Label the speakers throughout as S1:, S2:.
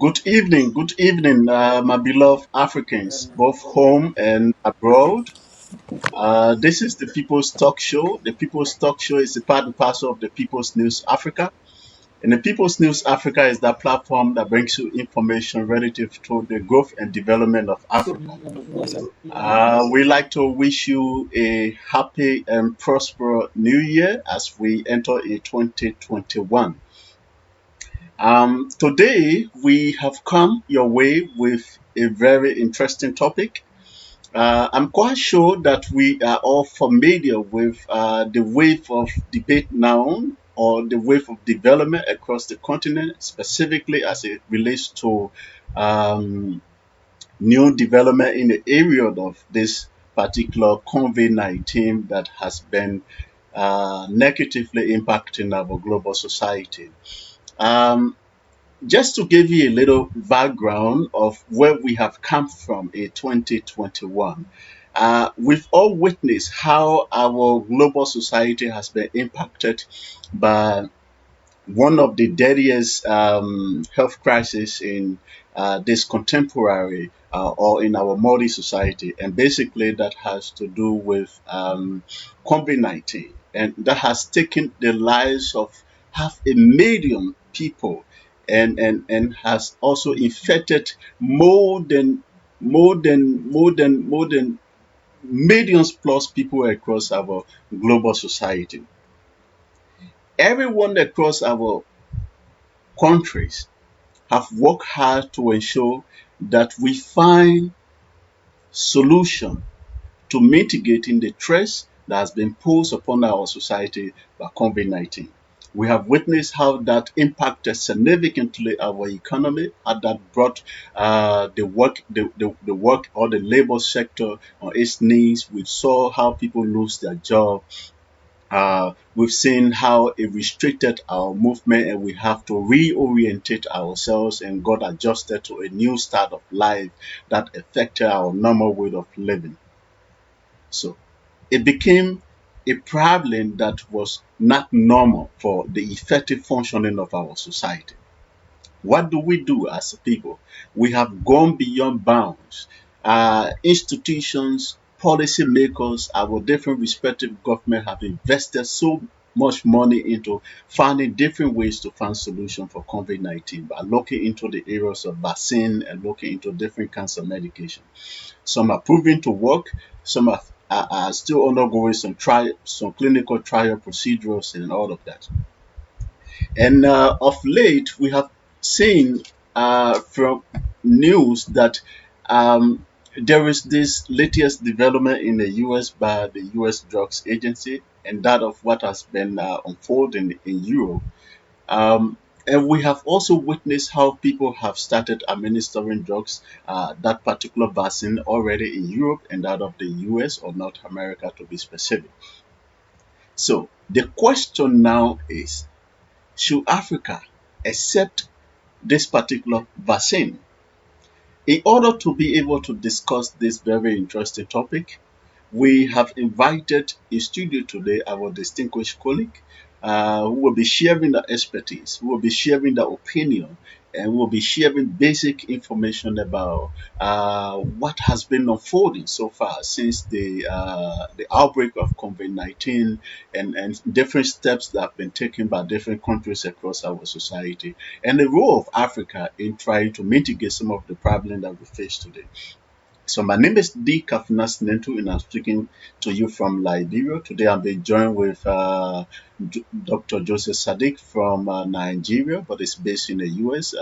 S1: Good evening, my beloved Africans, both home and abroad. This is the People's Talk Show. The People's Talk Show is a part and parcel of the People's News Africa. And the People's News Africa is that platform that brings you information relative to the growth and development of Africa. We like to wish you a happy and prosperous new year as we enter a 2021. Today, we have come your way with a very interesting topic. I'm quite sure that we are all familiar with the wave of debate now or the wave of development across the continent, specifically as it relates to um, new development in the area of this particular COVID-19 that has been negatively impacting our global society. Um, just to give you a little background of where we have come from in 2021, we've all witnessed how our global society has been impacted by one of the deadliest health crises in this contemporary or in our modern society. And basically, that has to do with COVID-19. And that has taken the lives of half a million people and has also infected more than millions plus people across our global society. Everyone across our countries have worked hard to ensure that we find solution to mitigating the threats that has been posed upon our society by COVID-19. We have witnessed how that impacted significantly our economy, how that brought the work or the labor sector on its knees. We saw how people lose their job. We've seen how it restricted our movement and we have to reorientate ourselves and got adjusted to a new start of life that affected our normal way of living. So it became a problem that was not normal for the effective functioning of our society. What do we do as a people? We have gone beyond bounds. Institutions, policymakers, our different respective government have invested so much money into finding different ways to find solution for COVID-19 by looking into the areas of vaccine and looking into different kinds of medication. Some are proving to work, some are still undergoing some clinical trial procedures and all of that. And of late, we have seen from news that um, there is this latest development in the US by the US Drugs Agency and that of what has been unfolding in Europe. Um, and we have also witnessed how people have started administering drugs, that particular vaccine already in Europe and that of the US or North America to be specific. So the question now is, should Africa accept this particular vaccine? In order to be able to discuss this very interesting topic, we have invited in studio today our distinguished colleague who will be sharing the expertise, who will be sharing the opinion, and will be sharing basic information about what has been unfolding so far since the outbreak of COVID-19 and different steps that have been taken by different countries across our society and the role of Africa in trying to mitigate some of the problems that we face today. So my name is D. Kafinas Nentu, and I'm speaking to you from Liberia. Today I'm being joined with Dr. Joseph Sadiq from Nigeria, but is based in the US.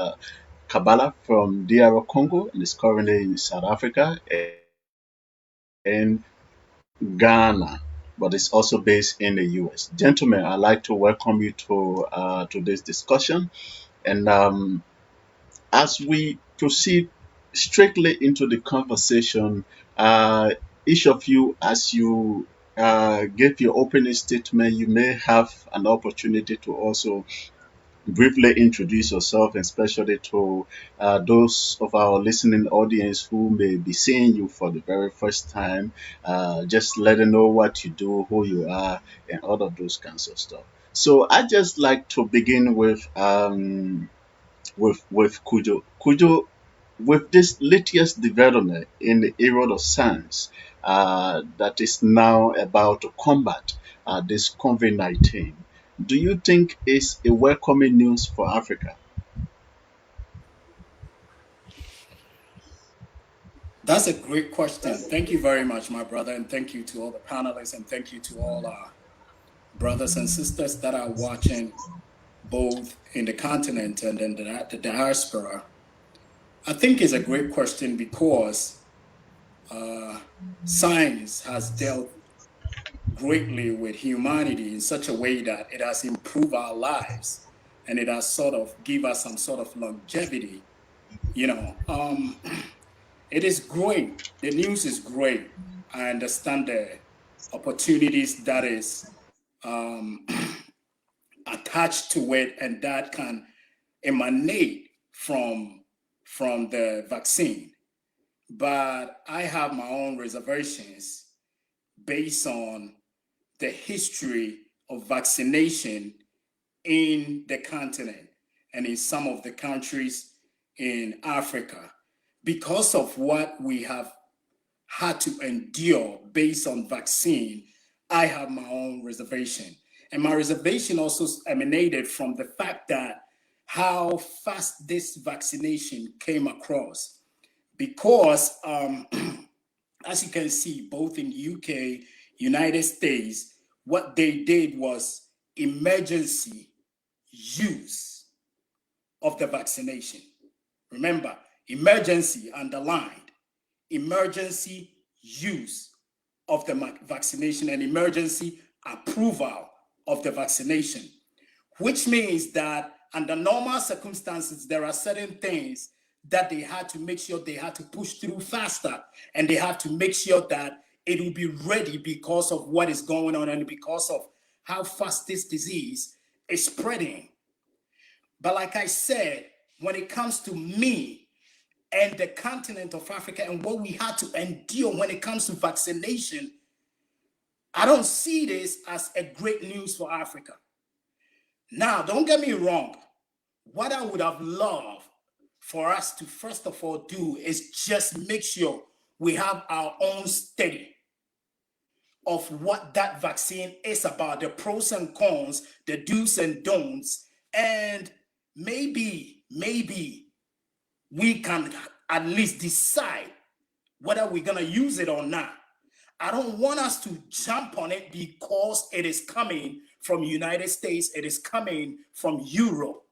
S1: Kabbalah from DR Congo and is currently in South Africa and Ghana, but is also based in the US. Gentlemen, I'd like to welcome you to this discussion. And as we proceed strictly into the conversation, each of you, as you give your opening statement, you may have an opportunity to also briefly introduce yourself, especially to those of our listening audience who may be seeing you for the very first time. Just let them know what you do, who you are, and all of those kinds of stuff. So I just like to begin with with Kujo, with this latest development in the area of science that is now about to combat this COVID-19, do you think is a welcoming news for Africa?
S2: That's a great question. Thank you very much, my brother, and thank you to all the panelists, and thank you to all our brothers and sisters that are watching both in the continent and in the diaspora. I think it's a great question because science has dealt greatly with humanity in such a way that it has improved our lives and it has sort of give us some sort of longevity. You know, it is great. The news is great. I understand the opportunities that is um, attached to it and that can emanate from the vaccine. But I have my own reservations based on the history of vaccination in the continent and in some of the countries in Africa because of what we have had to endure based on vaccine. I have my own reservation. And my reservation also emanated from the fact that how fast this vaccination came across. Because as you can see, both in UK, United States, what they did was emergency use of the vaccination. Remember, emergency underlined, emergency use of the vaccination and emergency approval of the vaccination, which means that under normal circumstances, there are certain things that they had to make sure they had to push through faster, and they had to make sure that it will be ready because of what is going on and because of how fast this disease is spreading. But like I said, when it comes to me and the continent of Africa and what we had to endure when it comes to vaccination, I don't see this as a great news for Africa. Now, don't get me wrong. What I would have loved for us to first of all do is just make sure we have our own study of what that vaccine is about, the pros and cons, the do's and don'ts, and maybe we can at least decide whether we're going to use it or not. I don't want us to jump on it because it is coming from United States, it is coming from Europe,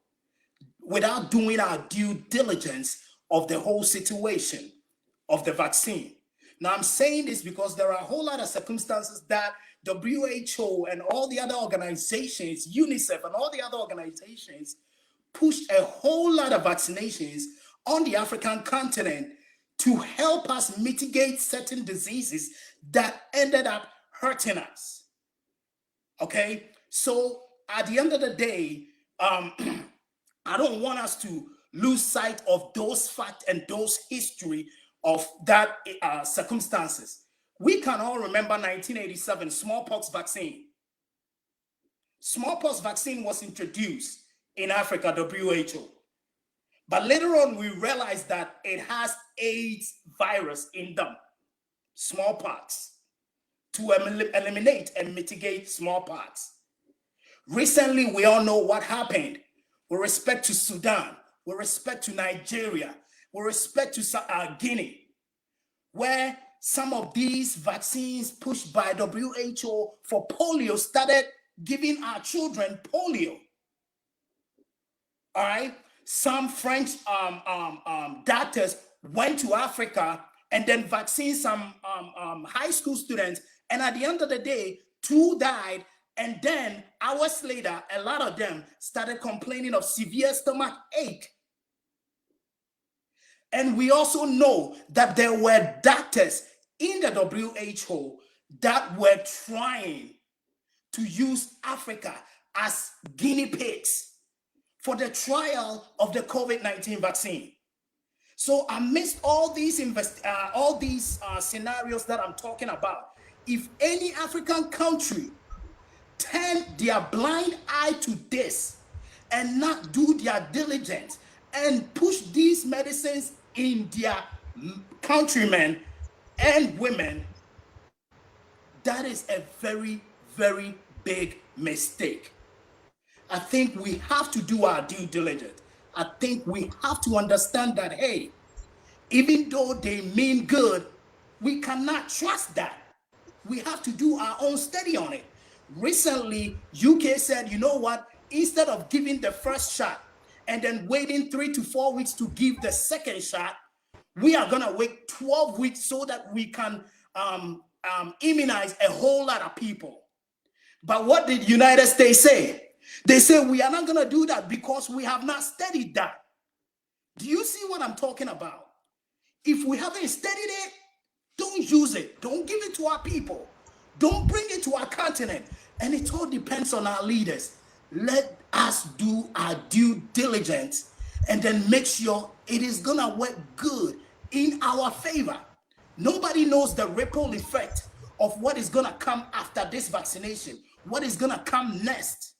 S2: without doing our due diligence of the whole situation of the vaccine. Now, I'm saying this because there are a whole lot of circumstances that WHO and all the other organizations, UNICEF and all the other organizations, pushed a whole lot of vaccinations on the African continent to help us mitigate certain diseases that ended up hurting us. Okay? So at the end of the day, I don't want us to lose sight of those facts and those history of that circumstances. We can all remember 1987 smallpox vaccine. Smallpox vaccine was introduced in Africa, WHO. But later on, we realized that it has AIDS virus in them, smallpox, to eliminate and mitigate smallpox. Recently, we all know what happened with respect to Sudan, with respect to Nigeria, with respect to Guinea, where some of these vaccines pushed by WHO for polio started giving our children polio. All right? Some French doctors went to Africa and then vaccinated some high school students. And at the end of the day, 2 died. And then hours later, a lot of them started complaining of severe stomach ache. And we also know that there were doctors in the WHO that were trying to use Africa as guinea pigs for the trial of the COVID-19 vaccine. So amidst all these scenarios that I'm talking about, if any African country turn their blind eye to this and not do their diligence and push these medicines in their countrymen and women, that is a very, very big mistake. I think we have to do our due diligence. I think we have to understand that, hey, even though they mean good, we cannot trust that. We have to do our own study on it. Recently, UK said, you know what? Instead of giving the first shot and then waiting 3 to 4 weeks to give the second shot, we are going to wait 12 weeks so that we can immunize a whole lot of people. But what did United States say? They say we are not going to do that because we have not studied that. Do you see what I'm talking about? If we haven't studied it, don't use it. Don't give it to our people. Don't bring it to our continent. And it all depends on our leaders. Let us do our due diligence and then make sure it is going to work good in our favor. Nobody knows the ripple effect of what is going to come after this vaccination, what is going to come next.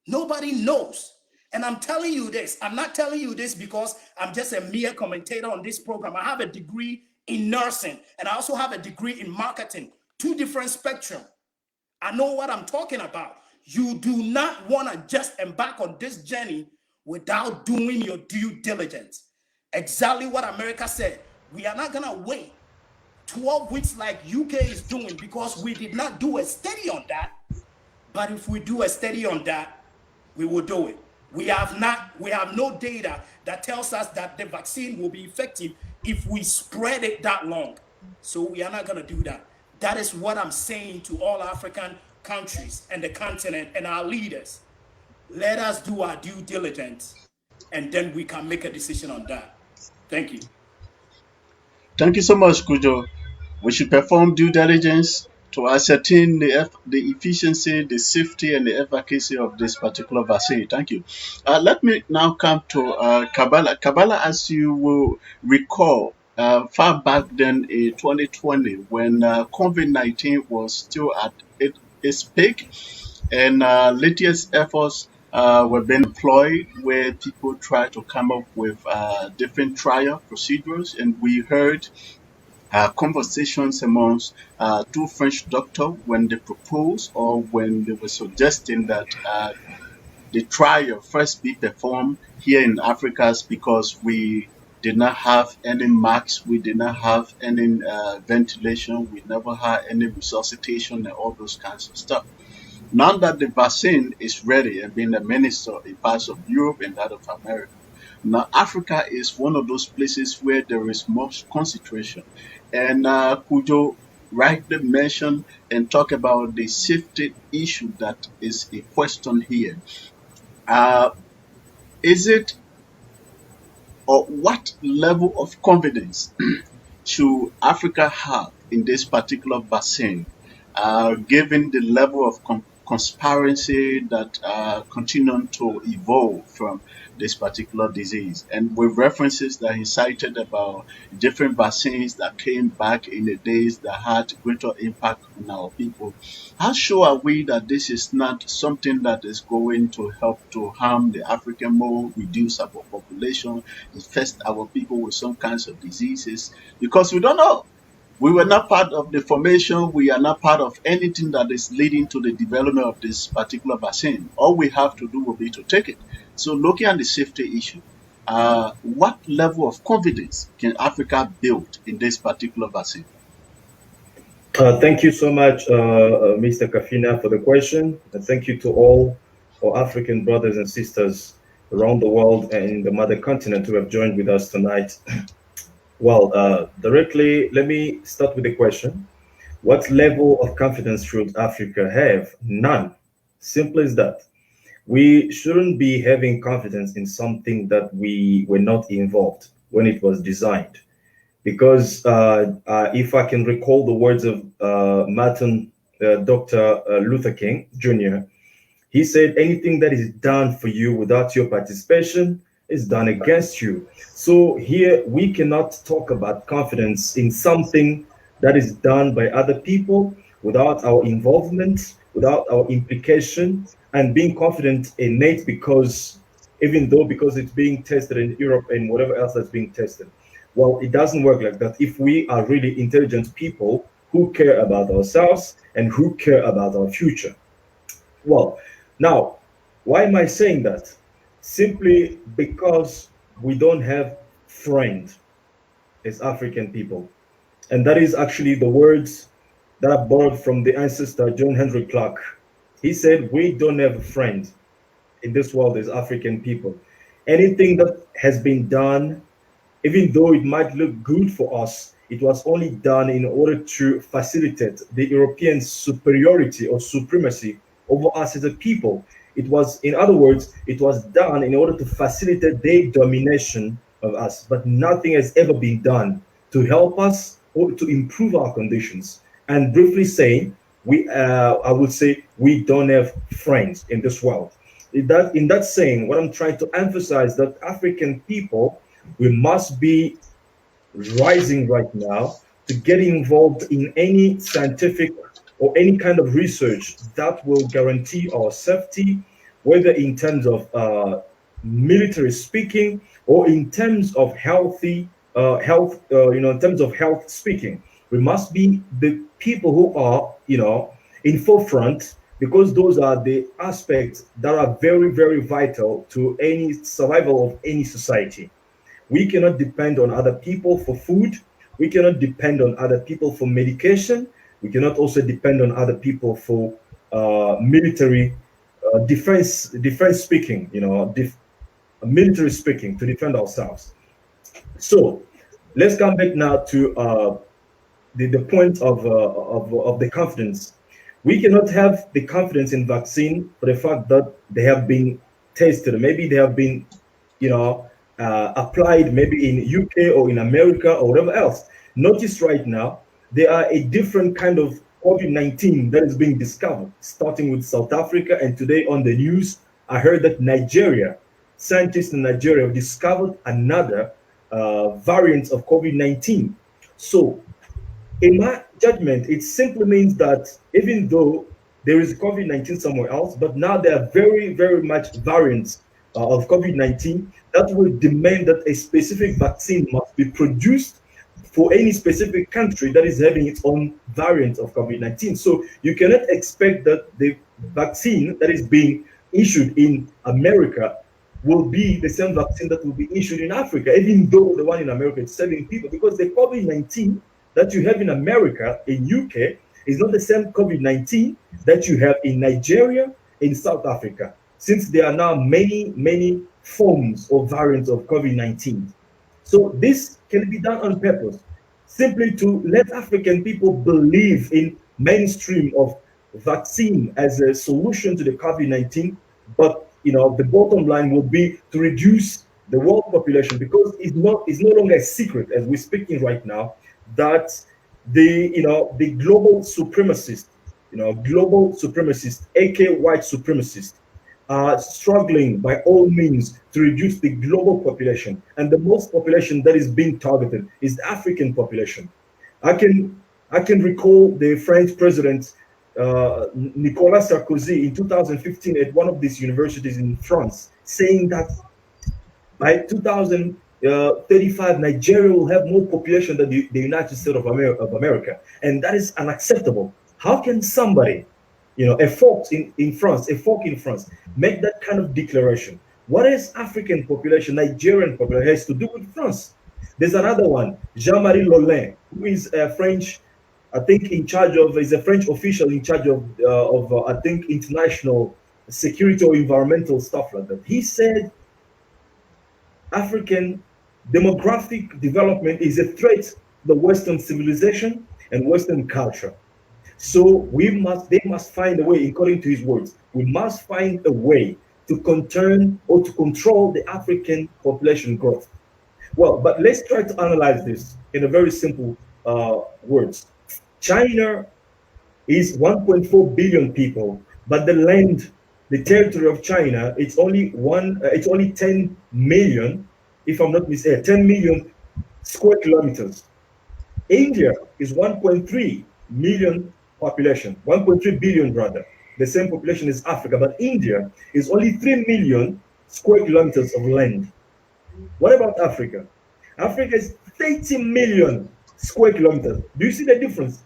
S2: Nobody knows. And I'm telling you this. I'm not telling you this because I'm just a mere commentator on this program. I have a degree in nursing and I also have a degree in marketing. Two different spectrum. I know what I'm talking about. You do not want to just embark on this journey without doing your due diligence. Exactly what America said. We are not going to wait 12 weeks like UK is doing because we did not do a study on that. But if we do a study on that, we will do it. We have no data that tells us that the vaccine will be effective if we spread it that long. So we are not going to do that. That is what I'm saying to all African countries and the continent and our leaders. Let us do our due diligence and then we can make a decision on that. Thank you.
S1: Thank you so much, Kujo. We should perform due diligence to ascertain the efficiency, the safety, and the efficacy of this particular vaccine. Thank you. Let me now come to Kabbalah. Kabbalah, as you will recall, far back then in 2020, when COVID-19 was still at its peak, and latest efforts were being employed where people try to come up with different trial procedures, and we heard conversations amongst two French doctors when they proposed or when they were suggesting that the trial first be performed here in Africa because we did not have any masks, we did not have any ventilation, we never had any resuscitation and all those kinds of stuff. Now that the vaccine is ready and being administered in parts of Europe and that of America, now Africa is one of those places where there is most concentration. And Kujo rightly mentioned and talk about the safety issue that is a question here. Uh, is it or what level of confidence should Africa have in this particular vaccine, given the level of conspiracy that continue to evolve from this particular disease? And with references that he cited about different vaccines that came back in the days that had greater impact on our people, how sure are we that this is not something that is going to help to harm the African more, reduce our population, infest our people with some kinds of diseases? Because we don't know. We were not part of the formation. We are not part of anything that is leading to the development of this particular vaccine. All we have to do will be to take it. So looking at the safety issue, what level of confidence can Africa build in this particular vaccine?
S3: Thank you so much, Mr. Kafina, for the question. And thank you to all our African brothers and sisters around the world and in the mother continent who have joined with us tonight. Well, directly, let me start with the question. What level of confidence should Africa have? None. Simple as that. We shouldn't be having confidence in something that we were not involved when it was designed. Because if I can recall the words of Dr. Luther King Jr., he said, anything that is done for you without your participation is done against you. So here we cannot talk about confidence in something that is done by other people without our involvement, without our implication, and being confident in it because even though because it's being tested in Europe and whatever else that's being tested. Well, it doesn't work like that. If we are really intelligent people who care about ourselves and who care about our future. Well, now, why am I saying that? Simply because we don't have friends as African people. And that is actually the words that I borrowed from the ancestor John Henry Clark. He said, we don't have a friend in this world as African people. Anything that has been done, even though it might look good for us, it was only done in order to facilitate the European superiority or supremacy over us as a people. It was, in other words, it was done in order to facilitate their domination of us. But nothing has ever been done to help us or to improve our conditions. And briefly saying, I would say, we don't have friends in this world. In that saying, what I'm trying to emphasize that African people, we must be rising right now to get involved in any scientific or any kind of research that will guarantee our safety, whether in terms of military speaking or in terms of in terms of health speaking. We must be the people who are, in forefront, because those are the aspects that are very, very vital to any survival of any society. We cannot depend on other people for food. We cannot depend on other people for medication. We cannot also depend on other people for military defense speaking, military speaking to defend ourselves. So let's come back now to the point of the confidence. We cannot have the confidence in vaccine for the fact that they have been tested. Maybe they have been, applied maybe in UK or in America or whatever else. Notice right now, there are a different kind of COVID-19 that is being discovered, starting with South Africa. And today on the news, I heard that scientists in Nigeria have discovered another variant of COVID-19. So in my judgment, it simply means that even though there is COVID-19 somewhere else, but now there are very, very much variants of COVID-19 that will demand that a specific vaccine must be produced for any specific country that is having its own variant of COVID-19. So you cannot expect that the vaccine that is being issued in America will be the same vaccine that will be issued in Africa, even though the one in America is saving people, because the COVID-19 that you have in America, in UK, is not the same COVID-19 that you have in Nigeria, in South Africa, since there are now many, many forms or variants of COVID-19. So this can be done on purpose, simply to let African people believe in mainstream of vaccine as a solution to the COVID-19. But the bottom line will be to reduce the world population, because it's no longer a secret, as we're speaking right now, that the global supremacists, aka white supremacists, are struggling by all means to reduce the global population, and the most population that is being targeted is the African population. I can recall the French president Nicolas Sarkozy in 2015 at one of these universities in France, saying that by 2035 Nigeria will have more population than the United States of America, and that is unacceptable. How can somebody, a folk in France, make that kind of declaration? What is African population, Nigerian population has to do with France? There's another one, Jean-Marie Lolin, who is a French, I think, is a French official in charge of I think, international security or environmental stuff like that. He said African demographic development is a threat to the Western civilization and Western culture. So they must find a way, according to his words, we must find a way to control the African population growth. Well, but let's try to analyze this in a very simple words. China is 1.4 billion people, but the territory of China, it's only 10 million, if I'm not mistaken, 10 million square kilometers. India is 1.3 million population, 1.3 billion rather, the same population as Africa, but India is only 3 million square kilometers of land. What about Africa? Africa is 30 million square kilometers. Do you see the difference?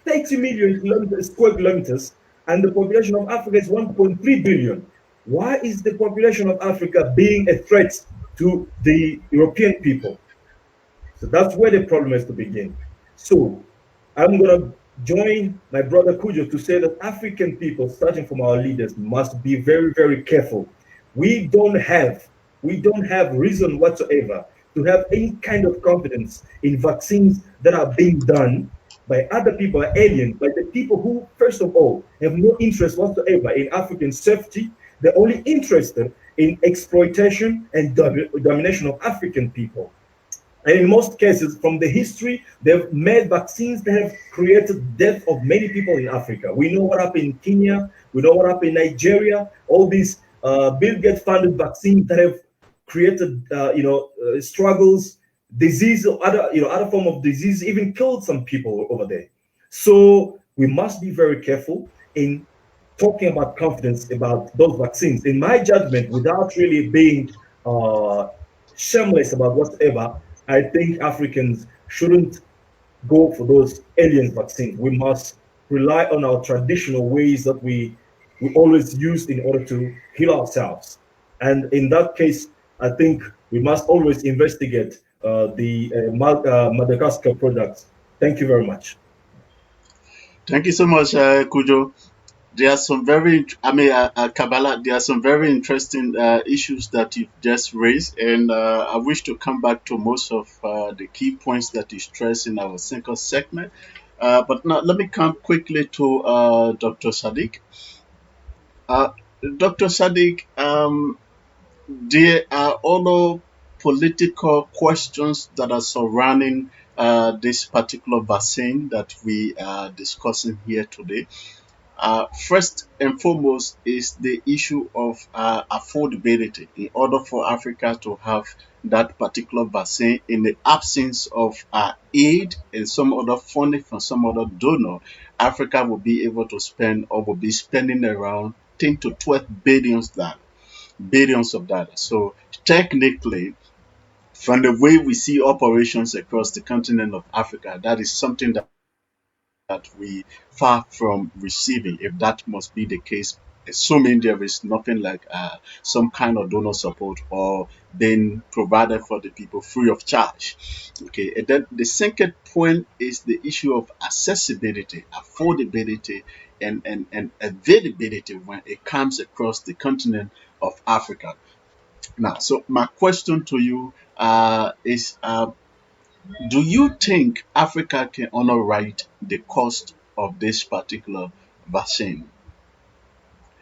S3: 30 million square kilometers, and the population of Africa is 1.3 billion. Why is the population of Africa being a threat to the European people? So that's where the problem has to begin. So I'm going to join my brother Kujo to say that African people, starting from our leaders, must be very, very careful. We don't have, we don't have reason whatsoever to have any kind of confidence in vaccines that are being done by other people, aliens, by the people who, first of all, have no interest whatsoever in African safety. They're only interested in exploitation and domination of African people. And in most cases, from the history, they've made vaccines that have created death of many people in Africa. We know what happened in Kenya. We know what happened in Nigeria. All these Bill Gates funded vaccines that have created, struggles, disease, or other form of disease, even killed some people over there. So we must be very careful in talking about confidence about those vaccines. In my judgment, without really being shameless about whatever, I think Africans shouldn't go for those alien vaccines. We must rely on our traditional ways that we always used in order to heal ourselves. And in that case, I think we must always investigate the Madagascar products. Thank you very much.
S1: Thank you so much, Kujo. There are some very, Kabbalah, there are some very interesting issues that you've just raised, and I wish to come back to most of the key points that you stressed in our second segment. But now let me come quickly to Dr. Sadiq. Uh, Dr. Sadiq, there are other political questions that are surrounding this particular vaccine that we are discussing here today. First and foremost is the issue of affordability. In order for Africa to have that particular vaccine, in the absence of aid and some other funding from some other donor, Africa will be able to spend or will be spending around 10 to 12 billions of dollars. So technically, from the way we see operations across the continent of Africa, that is something that we far from receiving, if that must be the case, assuming there is nothing like some kind of donor support or being provided for the people free of charge. Okay, and then the second point is the issue of accessibility, affordability, and availability when it comes across the continent of Africa. Now, so my question to you is do you think Africa can underwrite the cost of this particular vaccine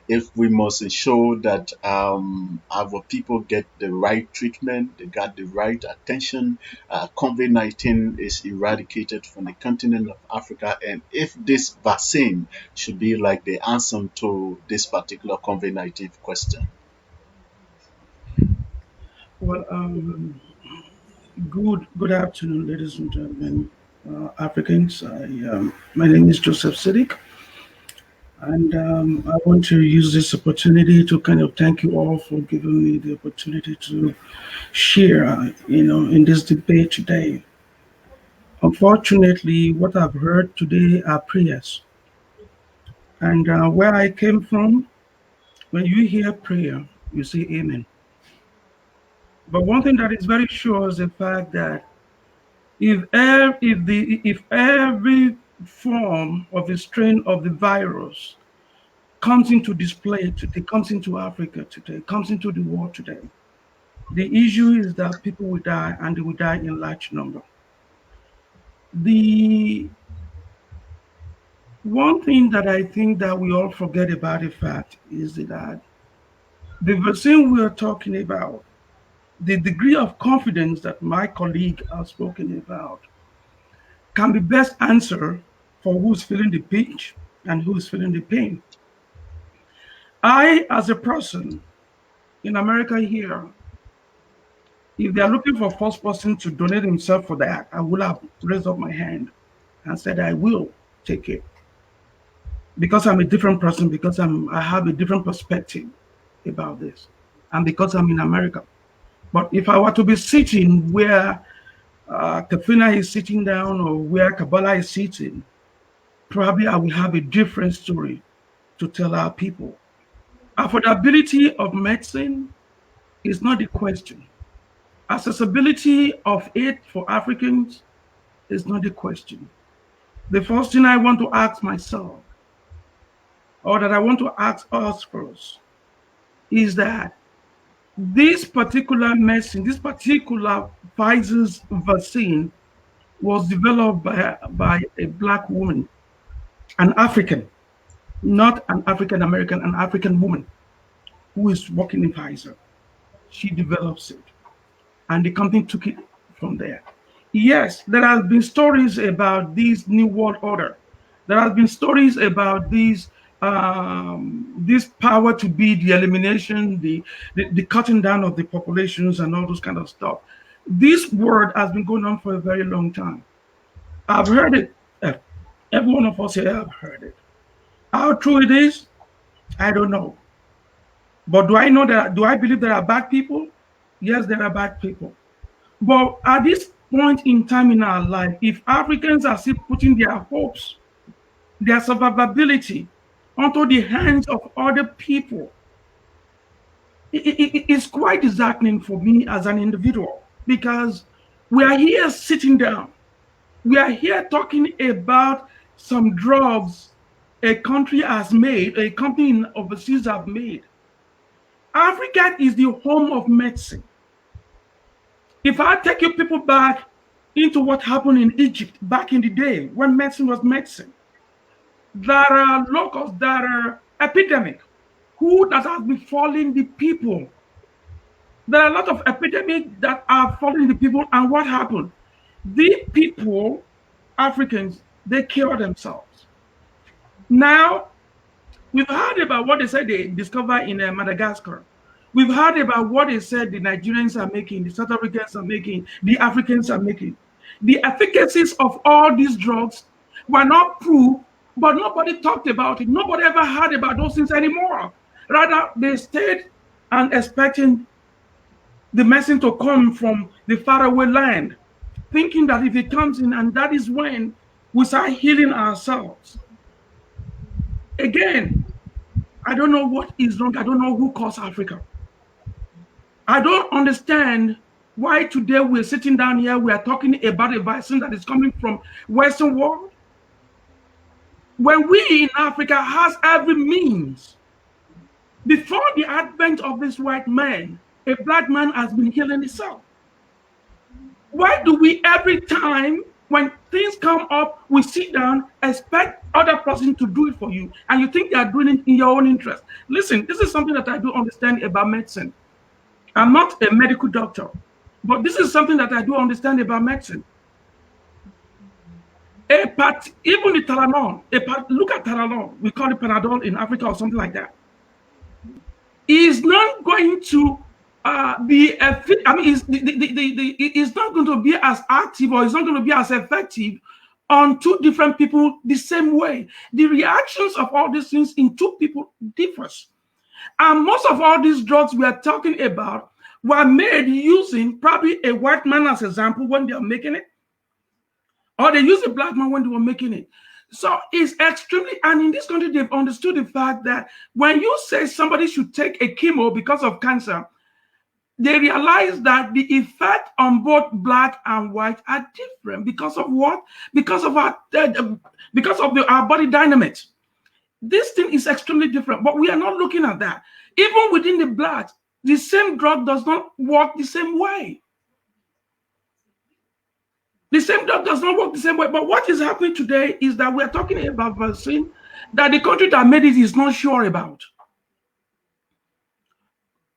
S1: if we must ensure that our people get the right treatment, they got the right attention, COVID-19 is eradicated from the continent of Africa, and if this vaccine should be like the answer to this particular COVID-19 question?
S4: Well, good afternoon, ladies and gentlemen, Africans. My name is Joseph Siddiq, and I want to use this opportunity to kind of thank you all for giving me the opportunity to share, in this debate today. Unfortunately, what I've heard today are prayers, and where I came from, when you hear prayer, you say Amen. But one thing that is very sure is the fact that if every form of the strain of the virus comes into display today, comes into Africa today, comes into the world today, the issue is that people will die and they will die in large number. The one thing that I think that we all forget about the fact is that the vaccine we are talking about, the degree of confidence that my colleague has spoken about, can be best answered for who's feeling the pinch and who's feeling the pain. I, as a person in America here, if they're looking for first person to donate himself for that, I will have raised up my hand and said I will take it. Because I'm a different person, because I have a different perspective about this. and because I'm in America. But if I were to be sitting where Kafina is sitting down or where Kabbalah is sitting, probably I will have a different story to tell our people. Affordability of medicine is not the question. Accessibility of aid for Africans is not the question. The first thing I want to ask myself, or that I want to ask us first, is that this particular medicine, this particular Pfizer's vaccine was developed by a Black woman, an African, not an African American, an African woman who is working in Pfizer. She develops it, and the company took it from there. Yes, there have been stories about this new world order. There have been stories about this power to be the elimination, the cutting down of the populations and all those kind of stuff. This word has been going on for a very long time. I've heard it. Every one of us here have heard it. How true it is, I don't know. But do I know that? Do I believe there are bad people? Yes, there are bad people. But at this point in time in our life, if Africans are still putting their hopes, their survivability onto the hands of other people, it's quite disheartening for me as an individual, because we are here sitting down. We are here talking about some drugs a country has made, a company overseas have made. Africa is the home of medicine. If I take you people back into what happened in Egypt back in the day when medicine was medicine, there are locusts, there are epidemic that have been falling the people. There are a lot of epidemics that are falling the people, and what happened? The people, Africans, they kill themselves. Now, we've heard about what they said they discovered in Madagascar. We've heard about what they said the Nigerians are making, the South Africans are making, the Africans are making. The efficacies of all these drugs were not proved, but nobody talked about it. Nobody ever heard about those things anymore. Rather, they stayed and expecting the medicine to come from the faraway land, thinking that if it comes in, and that is when we start healing ourselves. Again, I don't know what is wrong. I don't know who caused Africa. I don't understand why today we're sitting down here, we are talking about a vaccine that is coming from Western world, when we in Africa has every means. Before the advent of this white man, a Black man has been healing himself. Why do we every time when things come up, we sit down, expect other person to do it for you, and you think they are doing it in your own interest? Listen, this is something that I do understand about medicine. I'm not a medical doctor, but this is something that I do understand about medicine. Even the Tylenol, look at Tylenol, we call it Panadol in Africa or something like that, is not going to be, it's not going to be as active, or it's not going to be as effective on two different people the same way. The reactions of all these things in two people differs. And most of all these drugs we are talking about were made using probably a white man as example when they are making it, or they use a Black man when they were making it. So it's extremely, and in this country, they've understood the fact that when you say somebody should take a chemo because of cancer, they realize that the effect on both Black and white are different. Because of what? Because of our body dynamics. This thing is extremely different, but we are not looking at that. Even within the Blacks, the same drug does not work the same way. The same drug does not work the same way. But what is happening today is that we are talking about vaccine that the country that made it is not sure about.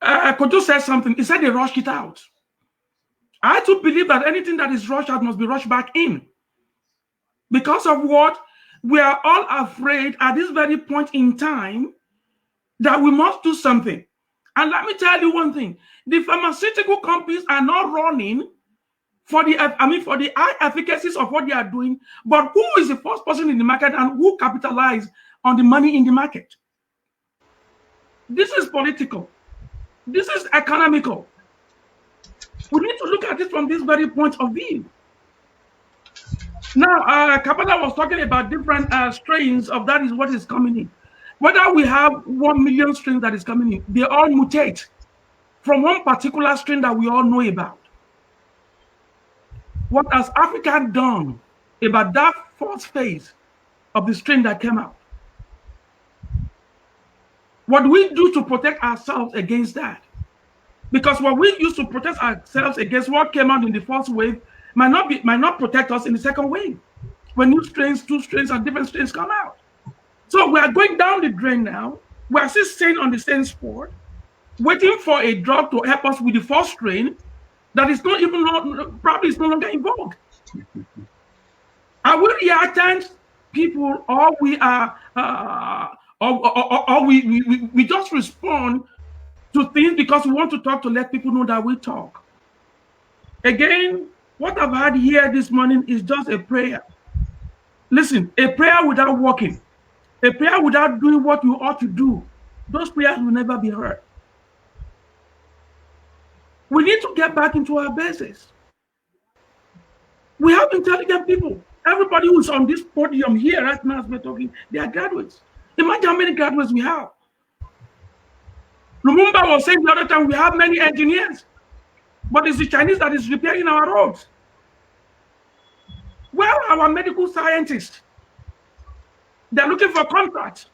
S4: Kojo said something. He said they rushed it out. I too believe that anything that is rushed out must be rushed back in. Because of what? We are all afraid at this very point in time that we must do something. And let me tell you one thing. The pharmaceutical companies are not running for the high efficacies of what they are doing, but who is the first person in the market and who capitalizes on the money in the market? This is political. This is economical. We need to look at it from this very point of view. Now, Kabbalah was talking about different strains of that is what is coming in. Whether we have 1 million strains that is coming in, they all mutate from one particular strain that we all know about. What has Africa done about that first phase of the strain that came out? What do we do to protect ourselves against that? Because what we use to protect ourselves against what came out in the first wave might not protect us in the second wave. When new strains, two strains, and different strains come out. So we are going down the drain now. We are still staying on the same spot, waiting for a drug to help us with the first strain that is not even probably is no longer in vogue. Are we reactant people, or we are, or we just respond to things because we want to talk to let people know that we talk? Again, what I've had here this morning is just a prayer. Listen, a prayer without working, a prayer without doing what you ought to do, those prayers will never be heard. We need to get back into our bases. We have intelligent people. Everybody who's on this podium here right now as we're talking, they are graduates. Imagine how many graduates we have. Lumumba was saying the other time we have many engineers, but it's the Chinese that is repairing our roads. Where are our medical scientists? They're looking for contracts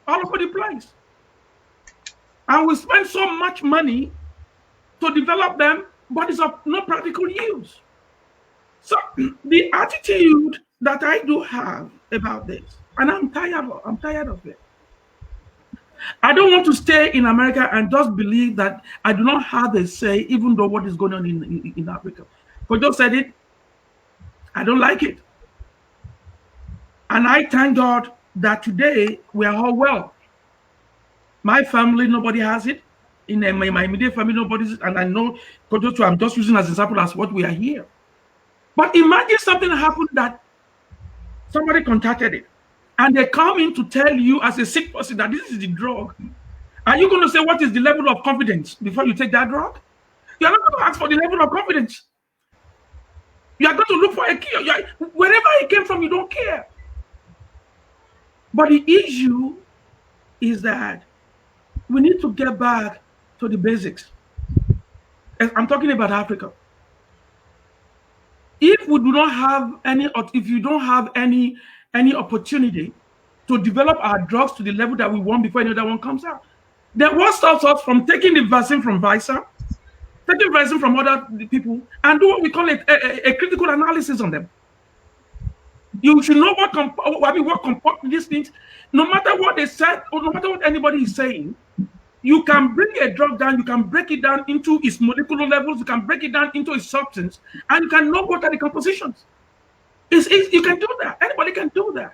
S4: all over the place. And we spend so much money to develop them, but it's of no practical use. So the attitude that I do have about this, and I'm tired of it. I don't want to stay in America and just believe that I do not have a say, even though what is going on in Africa. Kojo said it. I don't like it. And I thank God that today we are all well. My family, nobody has it. In my immediate family, nobody's, and I know Kojo too, I'm just using as an example as what we are here. But imagine something happened that somebody contacted it, and they come in to tell you as a sick person that this is the drug. Are you going to say what is the level of confidence before you take that drug? You're not going to ask for the level of confidence. You are going to look for a cure. Wherever it came from, you don't care. But the issue is that we need to get back to the basics. I'm talking about Africa. If we do not have any, if you don't have any opportunity to develop our drugs to the level that we want before another one comes out, then what stops us from taking the vaccine from Pfizer, taking vaccine from other people, and do what we call a critical analysis on them? You should know what comport these things. No matter what they said, or no matter what anybody is saying, you can bring a drug down, you can break it down into its molecular levels, you can break it down into its substance, and you can know what are the compositions. You can do that. Anybody can do that.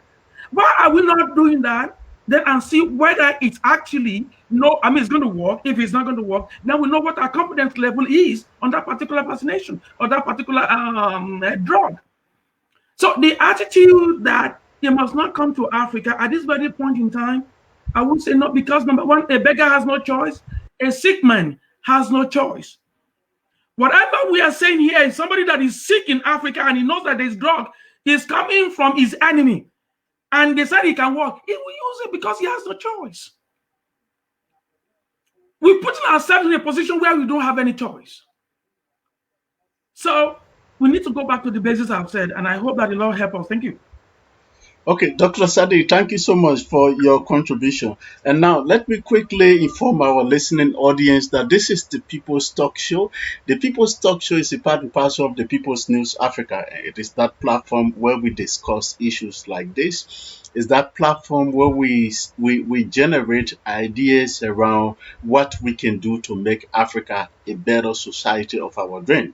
S4: Why are we not doing that? Then and see whether it's actually it's going to work. If it's not going to work, then we know what our confidence level is on that particular vaccination or that particular drug. So the attitude that you must not come to Africa at this very point in time, I would say no, because number one, a beggar has no choice, a sick man has no choice. Whatever we are saying here is somebody that is sick in Africa and he knows that this drug is coming from his enemy, and they said he can work. He will use it because he has no choice. We're putting ourselves in a position where we don't have any choice. So we need to go back to the basics I've said, and I hope that the Lord help us. Thank you.
S1: Okay, Dr. Sadi, thank you so much for your contribution. And now let me quickly inform our listening audience that this is the People's Talk Show. The People's Talk Show is a part and parcel of the People's News Africa. It is that platform where we discuss issues like this. It's that platform where we generate ideas around what we can do to make Africa a better society of our dream.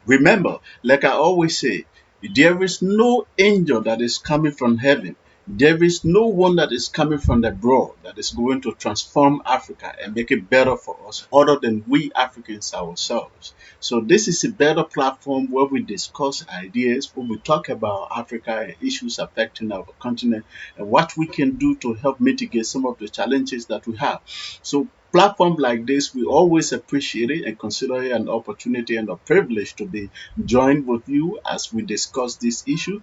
S1: Remember, like I always say, there is no angel that is coming from heaven. There is no one that is coming from abroad that is going to transform Africa and make it better for us other than we Africans ourselves. So this is a better platform where we discuss ideas, where we talk about Africa and issues affecting our continent and what we can do to help mitigate some of the challenges that we have. So platform like this, we always appreciate it and consider it an opportunity and a privilege to be joined with you as we discuss this issue.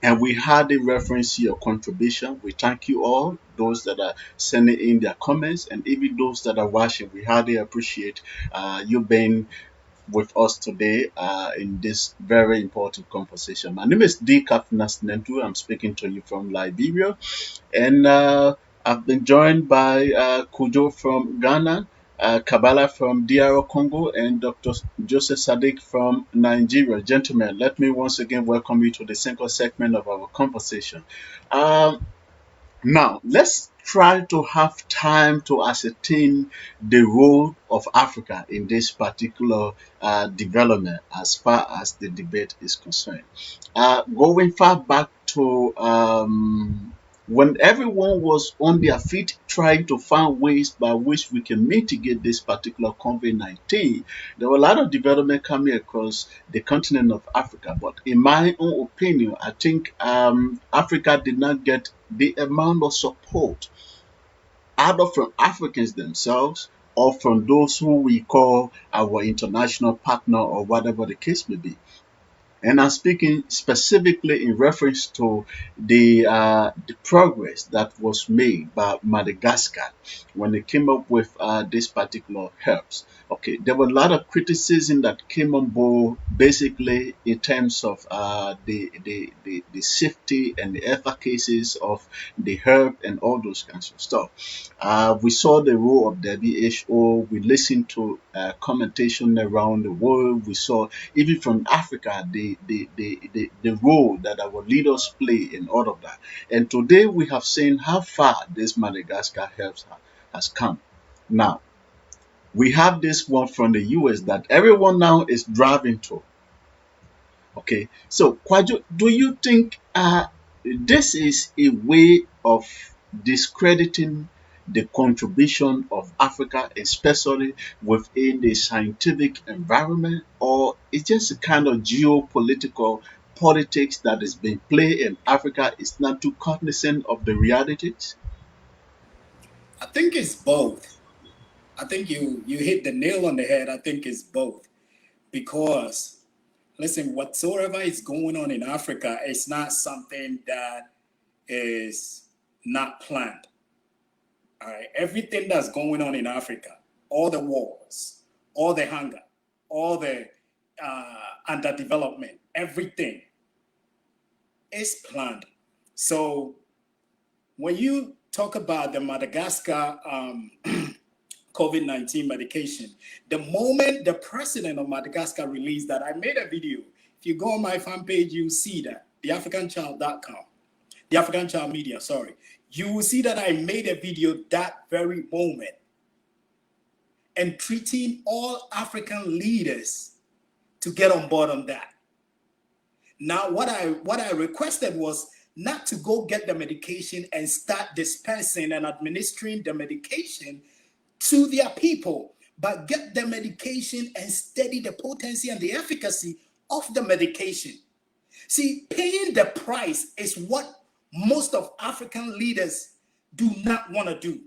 S1: And we hardly reference your contribution. We thank you all, those that are sending in their comments, and even those that are watching. We hardly appreciate you being with us today in this very important conversation. My name is D. Kafinas Nentu. I'm speaking to you from Liberia. And I've been joined by Kujo from Ghana, Kabbalah from DR Congo, and Dr. Joseph Sadiq from Nigeria. Gentlemen, let me once again welcome you to the second segment of our conversation. Um, Now, let's try to have time to ascertain the role of Africa in this particular development as far as the debate is concerned. Going far back to when everyone was on their feet trying to find ways by which we can mitigate this particular COVID-19, there were a lot of development coming across the continent of Africa. But in my own opinion, I think Africa did not get the amount of support either from Africans themselves or from those who we call our international partner or whatever the case may be. And I'm speaking specifically in reference to the progress that was made by Madagascar when they came up with this particular herbs. Okay, there were a lot of criticism that came on board, basically in terms of the safety and the efficacies of the herb and all those kinds of stuff. We saw the role of WHO. We listened to commentation around the world. We saw even from Africa, the role that our leaders play in all of that. And today we have seen how far this Madagascar has come. Now, we have this one from the US that everyone now is driving to. Okay, so Kwajo, do you think this is a way of discrediting the contribution of Africa, especially within the scientific environment, or it's just a kind of geopolitical politics that is being played in Africa is not too cognizant of the realities?
S2: I think it's both. I think you hit the nail on the head. I think it's both because listen, whatsoever is going on in Africa is not something that is not planned. All right, everything that's going on in Africa, all the wars, all the hunger, all the underdevelopment, everything is planned. So when you talk about the Madagascar COVID-19 medication, the moment the president of Madagascar released that, I made a video. If you go on my fan page, you see that, theafricanchild.com, the African Child Media, sorry. You will see that I made a video that very moment and treating all African leaders to get on board on that. Now, what I requested was not to go get the medication and start dispensing and administering the medication to their people, but get the medication and study the potency and the efficacy of the medication. See, paying the price is what most of African leaders do not want to do.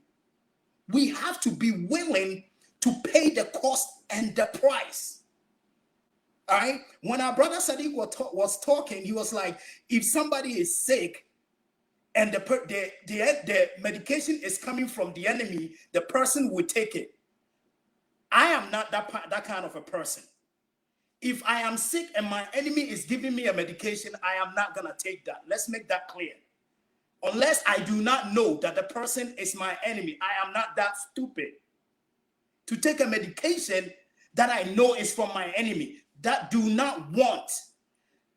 S2: We have to be willing to pay the cost and the price. All right. When our brother Sadiq was talking, he was like, if somebody is sick and the medication is coming from the enemy, the person will take it. I am not that kind of a person. If I am sick and my enemy is giving me a medication, I am not going to take that. Let's make that clear. Unless I do not know that the person is my enemy, I am not that stupid to take a medication that I know is from my enemy, that do not want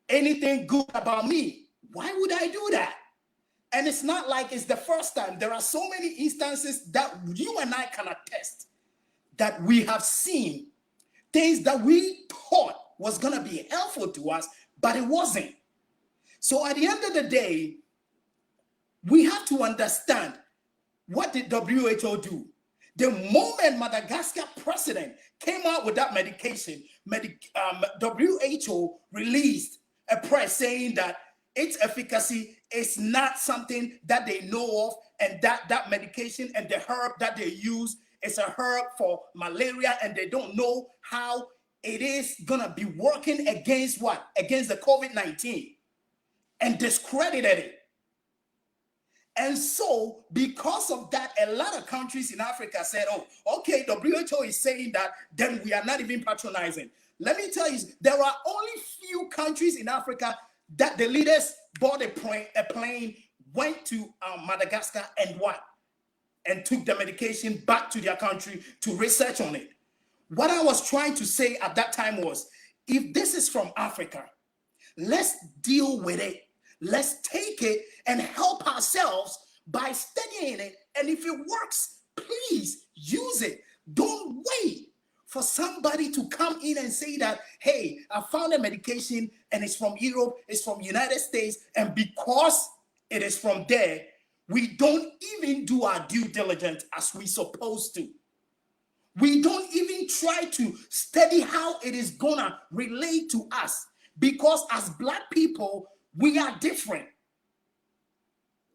S2: anything good about me. Why would I do that? And it's not like it's the first time. There are so many instances that you and I can attest that we have seen things that we thought was going to be helpful to us, but it wasn't. So at the end of the day, we have to understand, what did WHO do? The moment Madagascar president came out with that medication, WHO released a press saying that its efficacy is not something that they know of, and that medication and the herb that they use it's a herb for malaria, and they don't know how it is gonna be working against what? Against the COVID-19, and discredited it. And so, because of that, a lot of countries in Africa said, oh, okay, WHO is saying that, then we are not even patronizing. Let me tell you, there are only few countries in Africa that the leaders bought a plane, went to Madagascar, and what? And took the medication back to their country to research on it. What I was trying to say at that time was, if this is from Africa, let's deal with it. Let's take it and help ourselves by studying it. And if it works, please use it. Don't wait for somebody to come in and say that, hey, I found a medication and it's from Europe, it's from United States, and because it is from there, we don't even do our due diligence as we supposed to. We don't even try to study how it is gonna relate to us, because as Black people, we are different.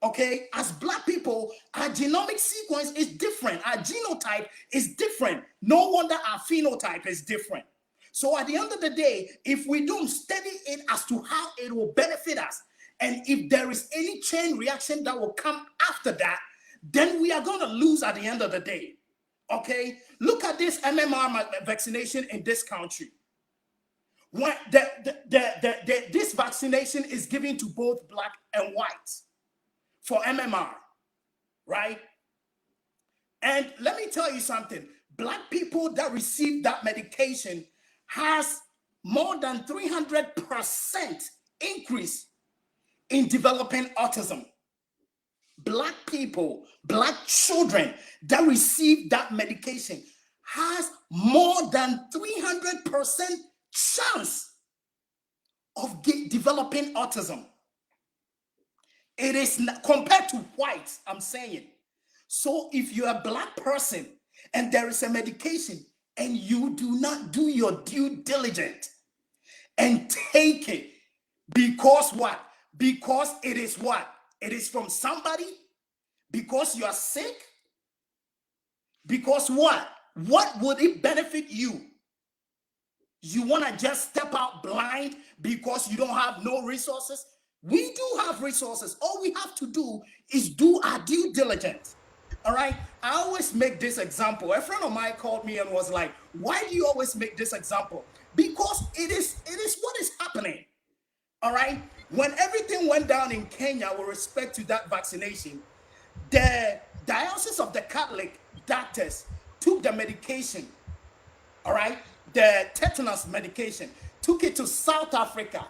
S2: Okay, as Black people, our genomic sequence is different, our genotype is different. No wonder our phenotype is different. So at the end of the day, if we don't study it as to how it will benefit us, and if there is any chain reaction that will come after that, then we are going to lose at the end of the day. Okay, look at this MMR vaccination in this country. When this vaccination is given to both Black and whites for MMR, right? And let me tell you something. Black people that receive that medication has more than 300% increase in developing autism. Black people, Black children that receive that medication has more than 300% chance of developing autism. It is not, compared to whites, I'm saying. So if you're a Black person and there is a medication and you do not do your due diligence and take it, because what? Because it is what? It is from somebody? Because you are sick? Because what? What would it benefit you? You want to just step out blind because you don't have no resources? We do have resources. All we have to do is do our due diligence. All right? I always make this example. A friend of mine called me and was like, why do you always make this example? Because it is what is happening. All right? When everything went down in Kenya with respect to that vaccination, the Diocese of the Catholic doctors took the medication, all right, the tetanus medication, took it to South Africa,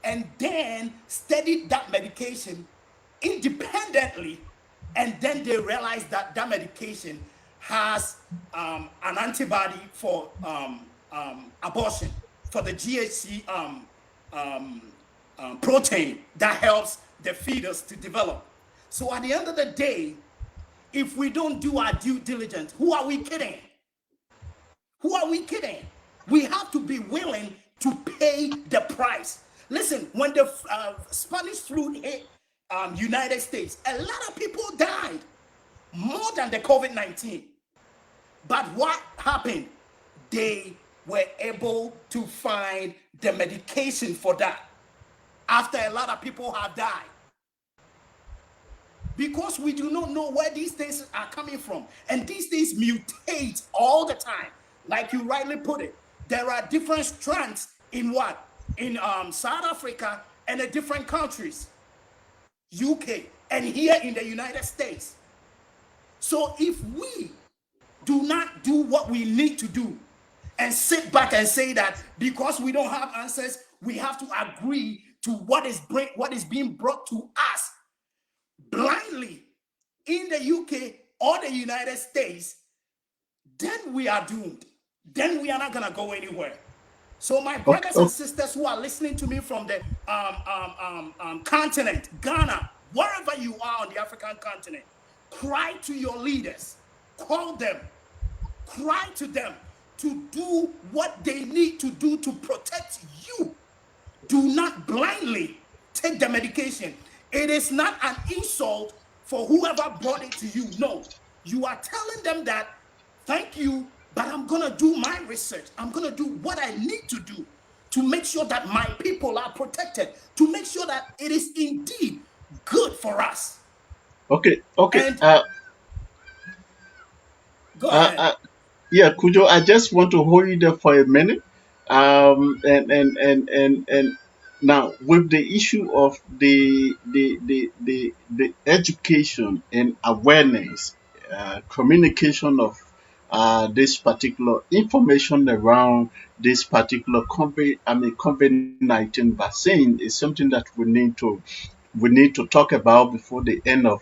S2: and then studied that medication independently, and then they realized that that medication has an antibody for abortion, for the GHC protein that helps the fetus to develop. So at the end of the day, if we don't do our due diligence, who are we kidding? Who are we kidding? We have to be willing to pay the price. Listen, when the Spanish flu hit United States, a lot of people died, more than the COVID-19. But what happened? They were able to find the medication for that after a lot of people have died. Because we do not know where these things are coming from. And these things mutate all the time. Like you rightly put it, there are different strands in what? In South Africa and in different countries, UK, and here in the United States. So if we do not do what we need to do and sit back and say that because we don't have answers, we have to agree to what is being brought to us blindly in the UK or the United States, then we are doomed. Then we are not gonna go anywhere. So my brothers and sisters who are listening to me from the continent, Ghana, wherever you are on the African continent, cry to your leaders, call them, cry to them to do what they need to do to protect you. Do not blindly take the medication. It is not an insult for whoever brought it to you. No, you are telling them that thank you, but I'm going to do my research. I'm going to do what I need to do to make sure that my people are protected, to make sure that it is indeed good for us.
S1: Okay, okay.
S2: And go
S1: Uh,
S2: ahead.
S1: uh, yeah, Kujo, I just want to hold you there for a minute. And now with the issue of the education and awareness, communication of this particular information around this particular COVID-19 vaccine is something that we need to talk about before the end of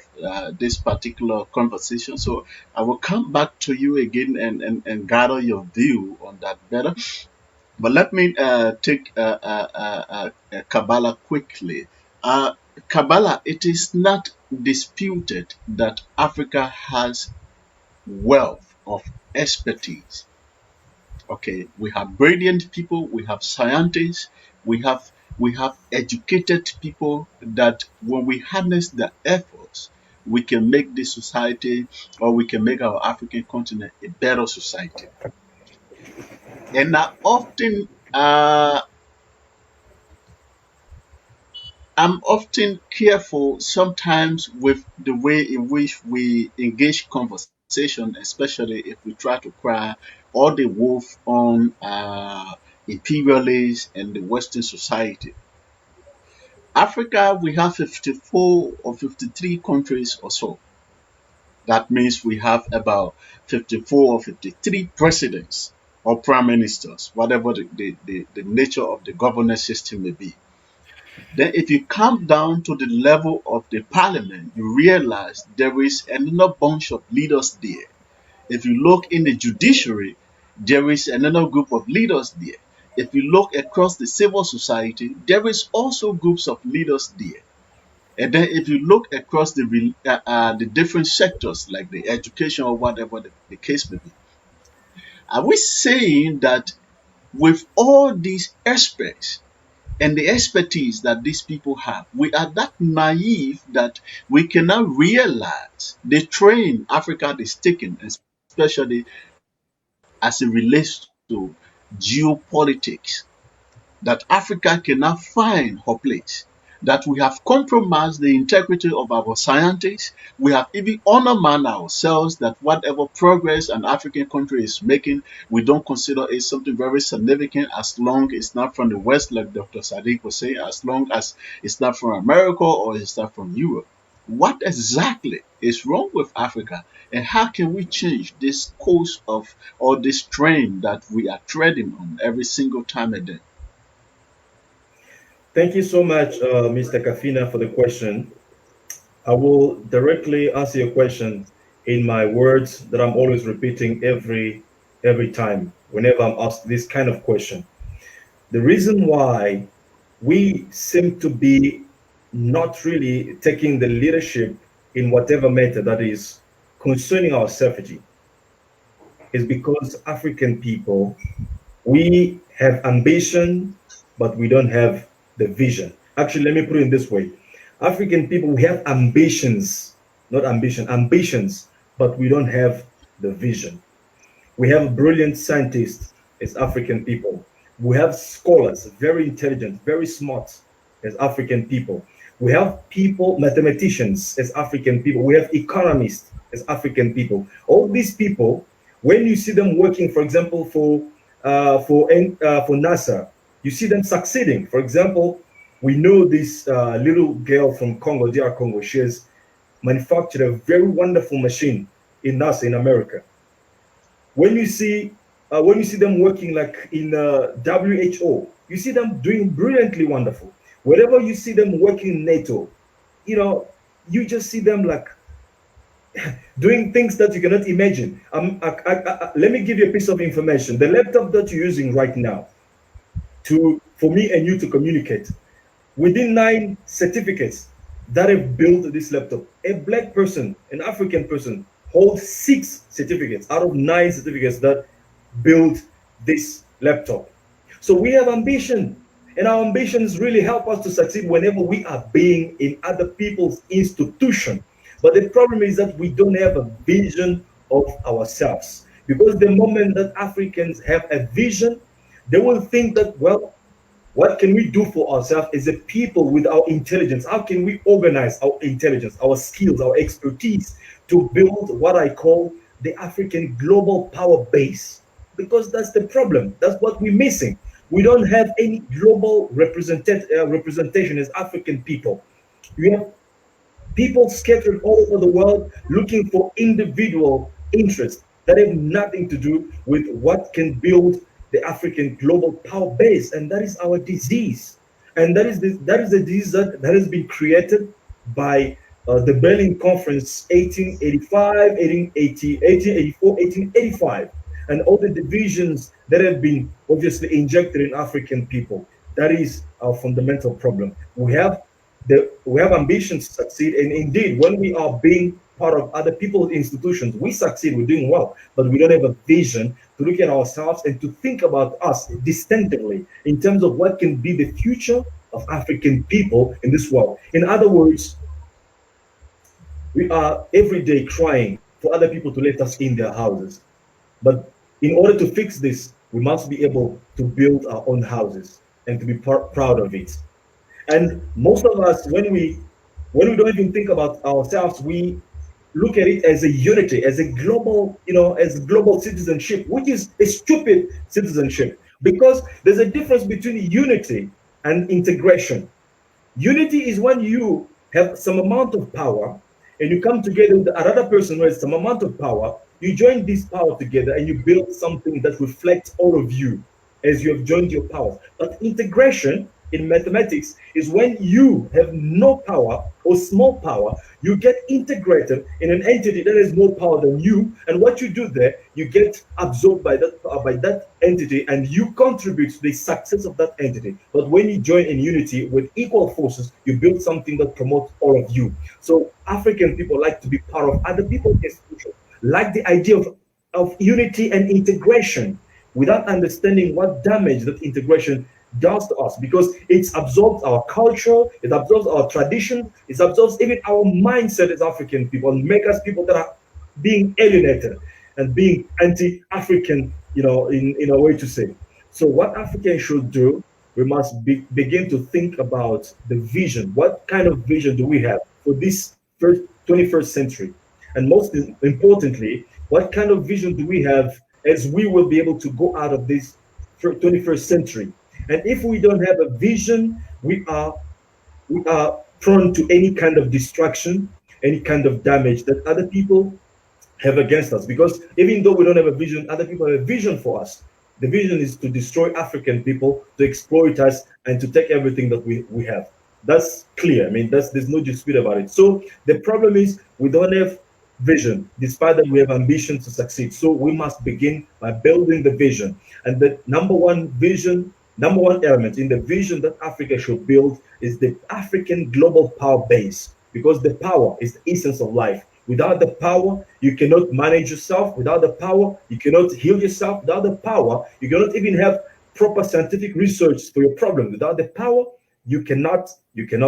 S1: this particular conversation. So I will come back to you again and gather your view on that better. But let me take Kabbalah quickly. Kabbalah, it is not disputed that Africa has wealth of expertise. Okay, we have brilliant people, we have scientists, we have we have educated people that when we harness their efforts, we can make this society, or we can make our African continent a better society. And I'm often careful sometimes with the way in which we engage conversation, especially if we try to cry all the wolf on imperialists and the Western society. Africa, we have 54 or 53 countries or so. That means we have about 54 or 53 presidents or prime ministers, whatever the nature of the governance system may be. Then, if you come down to the level of the parliament, you realize there is another bunch of leaders there. If you look in the judiciary, there is another group of leaders there. If you look across the civil society, there is also groups of leaders there. And then if you look across the different sectors, like the education or whatever the case may be, are we saying that with all these aspects and the expertise that these people have, we are that naive that we cannot realize the train Africa is taking, especially as it relates to geopolitics, that Africa cannot find her place, that we have compromised the integrity of our scientists, we have even undermined ourselves, that whatever progress an African country is making, we don't consider it something very significant as long as it's not from the West, like Dr. Sadiq was saying, as long as it's not from America or it's not from Europe. What exactly is wrong with Africa? And how can we change this course of, or this train that we are treading on every single time a day?
S3: Thank you so much, Mr. Kafina, for the question. I will directly answer your question in my words that I'm always repeating every time whenever I'm asked this kind of question. The reason why we seem to be not really taking the leadership in whatever matter that is concerning our safety is because African people, we have ambition, but we don't have the vision. Actually, let me put it in this way. African people, we have ambitions, not ambition, ambitions, but we don't have the vision. We have brilliant scientists as African people. We have scholars, very intelligent, very smart as African people. We have people, mathematicians as African people. We have economists as African people. All these people, when you see them working, for example, for NASA, you see them succeeding. For example, we know this little girl from Congo, DR Congo. She has manufactured a very wonderful machine in NASA in America. When you see them working like in WHO, you see them doing brilliantly wonderful. Wherever you see them working in NATO, you just see them like doing things that you cannot imagine. Let me give you a piece of information. The laptop that you're using right now, for me and you to communicate, within 9 certificates that have built this laptop, a black person, an African person, holds 6 certificates out of 9 certificates that build this laptop. So we have ambition, and our ambitions really help us to succeed whenever we are being in other people's institution. But the problem is that we don't have a vision of ourselves. Because the moment that Africans have a vision, they will think that, well, what can we do for ourselves as a people with our intelligence? How can we organize our intelligence, our skills, our expertise to build what I call the African global power base? Because that's the problem. That's what we're missing. We don't have any global representation as African people. We have people scattered all over the world looking for individual interests that have nothing to do with what can build the African global power base. And that is our disease. And that is a disease that has been created by the Berlin Conference 1885, 1880, 1884, 1885, and all the divisions that have been obviously injected in African people. That is our fundamental problem. We have ambitions to succeed, and indeed, when we are being part of other people's institutions, we succeed, we're doing well, but we don't have a vision to look at ourselves and to think about us distinctively in terms of what can be the future of African people in this world. In other words, we are every day crying for other people to let us in their houses. But in order to fix this, we must be able to build our own houses and to be proud of it. And most of us, when we don't even think about ourselves, we look at it as a unity, as a global, as global citizenship, which is a stupid citizenship, because there's a difference between unity and integration. Unity is when you have some amount of power and you come together with another person who has some amount of power. You join this power together and you build something that reflects all of you as you have joined your powers. But integration in mathematics is when you have no power or small power, you get integrated in an entity that has more power than you, and what you do there, you get absorbed by that entity, and you contribute to the success of that entity. But when you join in unity with equal forces, you build something that promotes all of you. So African people like to be part of other people's institutions, like the idea of unity and integration, without understanding what damage that integration does to us, because it absorbs our culture, it absorbs our tradition, it absorbs even our mindset as African people, and make us people that are being alienated and being anti-African, in a way to say. So what Africans should do, we must begin to think about the vision. What kind of vision do we have for this 21st century? And most importantly, what kind of vision do we have as we will be able to go out of this 21st century? And if we don't have a vision, we are prone to any kind of destruction, any kind of damage that other people have against us. Because even though we don't have a vision, other people have a vision for us. The vision is to destroy African people, to exploit us, and to take everything that we have. That's clear. I mean, there's no dispute about it. So the problem is we don't have vision, despite that we have ambition to succeed. So we must begin by building the vision. And the number one element in the vision that Africa should build is the African global power base, because the power is the essence of life. Without the power, you cannot manage yourself. Without the power, you cannot heal yourself. Without the power, you cannot even have proper scientific research for your problem. Without the power, you cannot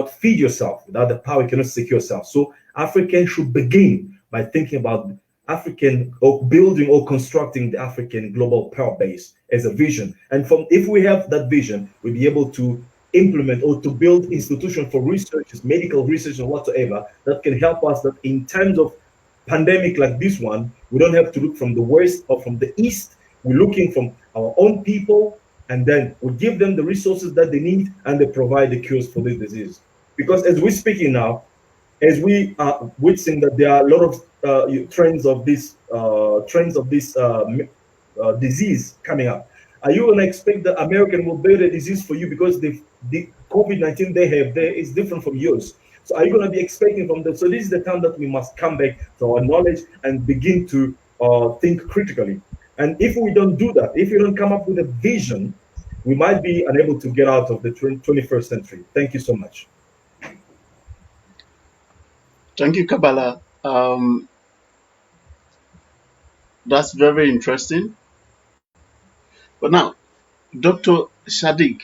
S3: feed yourself. Without the power, you cannot secure yourself. So Africans should begin by thinking about African, or building or constructing the African global power base as a vision. And if we have that vision, we'll be able to implement or to build institutions for research, medical research and whatsoever, that can help us, that in times of pandemic like this one, we don't have to look from the west or from the east. We're looking from our own people, and then we give them the resources that they need, and they provide the cures for this disease. Because as we're speaking now, as we are witnessing that there are a lot of trends of this disease coming up, are you going to expect that American will build a disease for you because the COVID-19 they have there is different from yours? So are you going to be expecting from them? So this is the time that we must come back to our knowledge and begin to think critically. And if we don't do that, if we don't come up with a vision, we might be unable to get out of the 21st century. Thank you so much.
S1: Thank you, Kabbalah. That's very interesting. But now, Dr. Sadiq,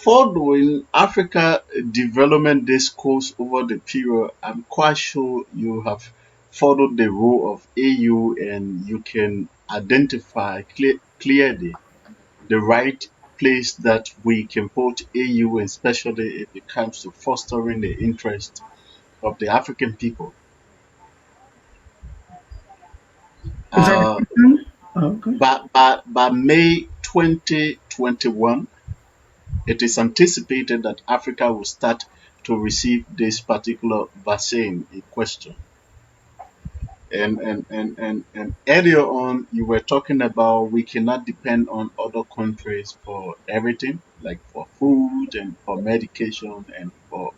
S1: following Africa development discourse over the period, I'm quite sure you have followed the role of AU and you can identify clearly the right place that we can put AU, especially if it comes to fostering the interest of the African people.
S4: Is that the
S1: Uh,
S4: question? Okay.
S1: by May 2021, it is anticipated that Africa will start to receive this particular vaccine in question. And earlier on, you were talking about we cannot depend on other countries for everything, like for food and for medication and for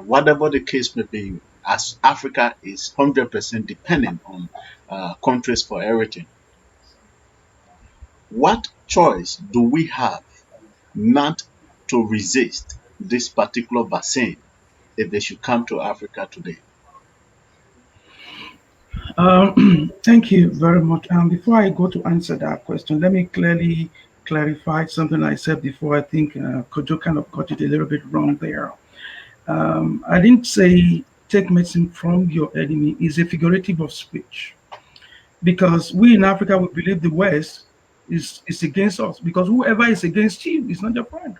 S1: whatever the case may be, as Africa is 100% dependent on countries for everything. What choice do we have not to resist this particular vaccine if they should come to Africa today?
S4: Thank you very much. Before I go to answer that question, let me clearly clarify something I said before. I think Kojo kind of got it a little bit wrong there. I didn't say take medicine from your enemy is a figurative of speech because we in Africa we believe the West is against us because whoever is against you is not your friend.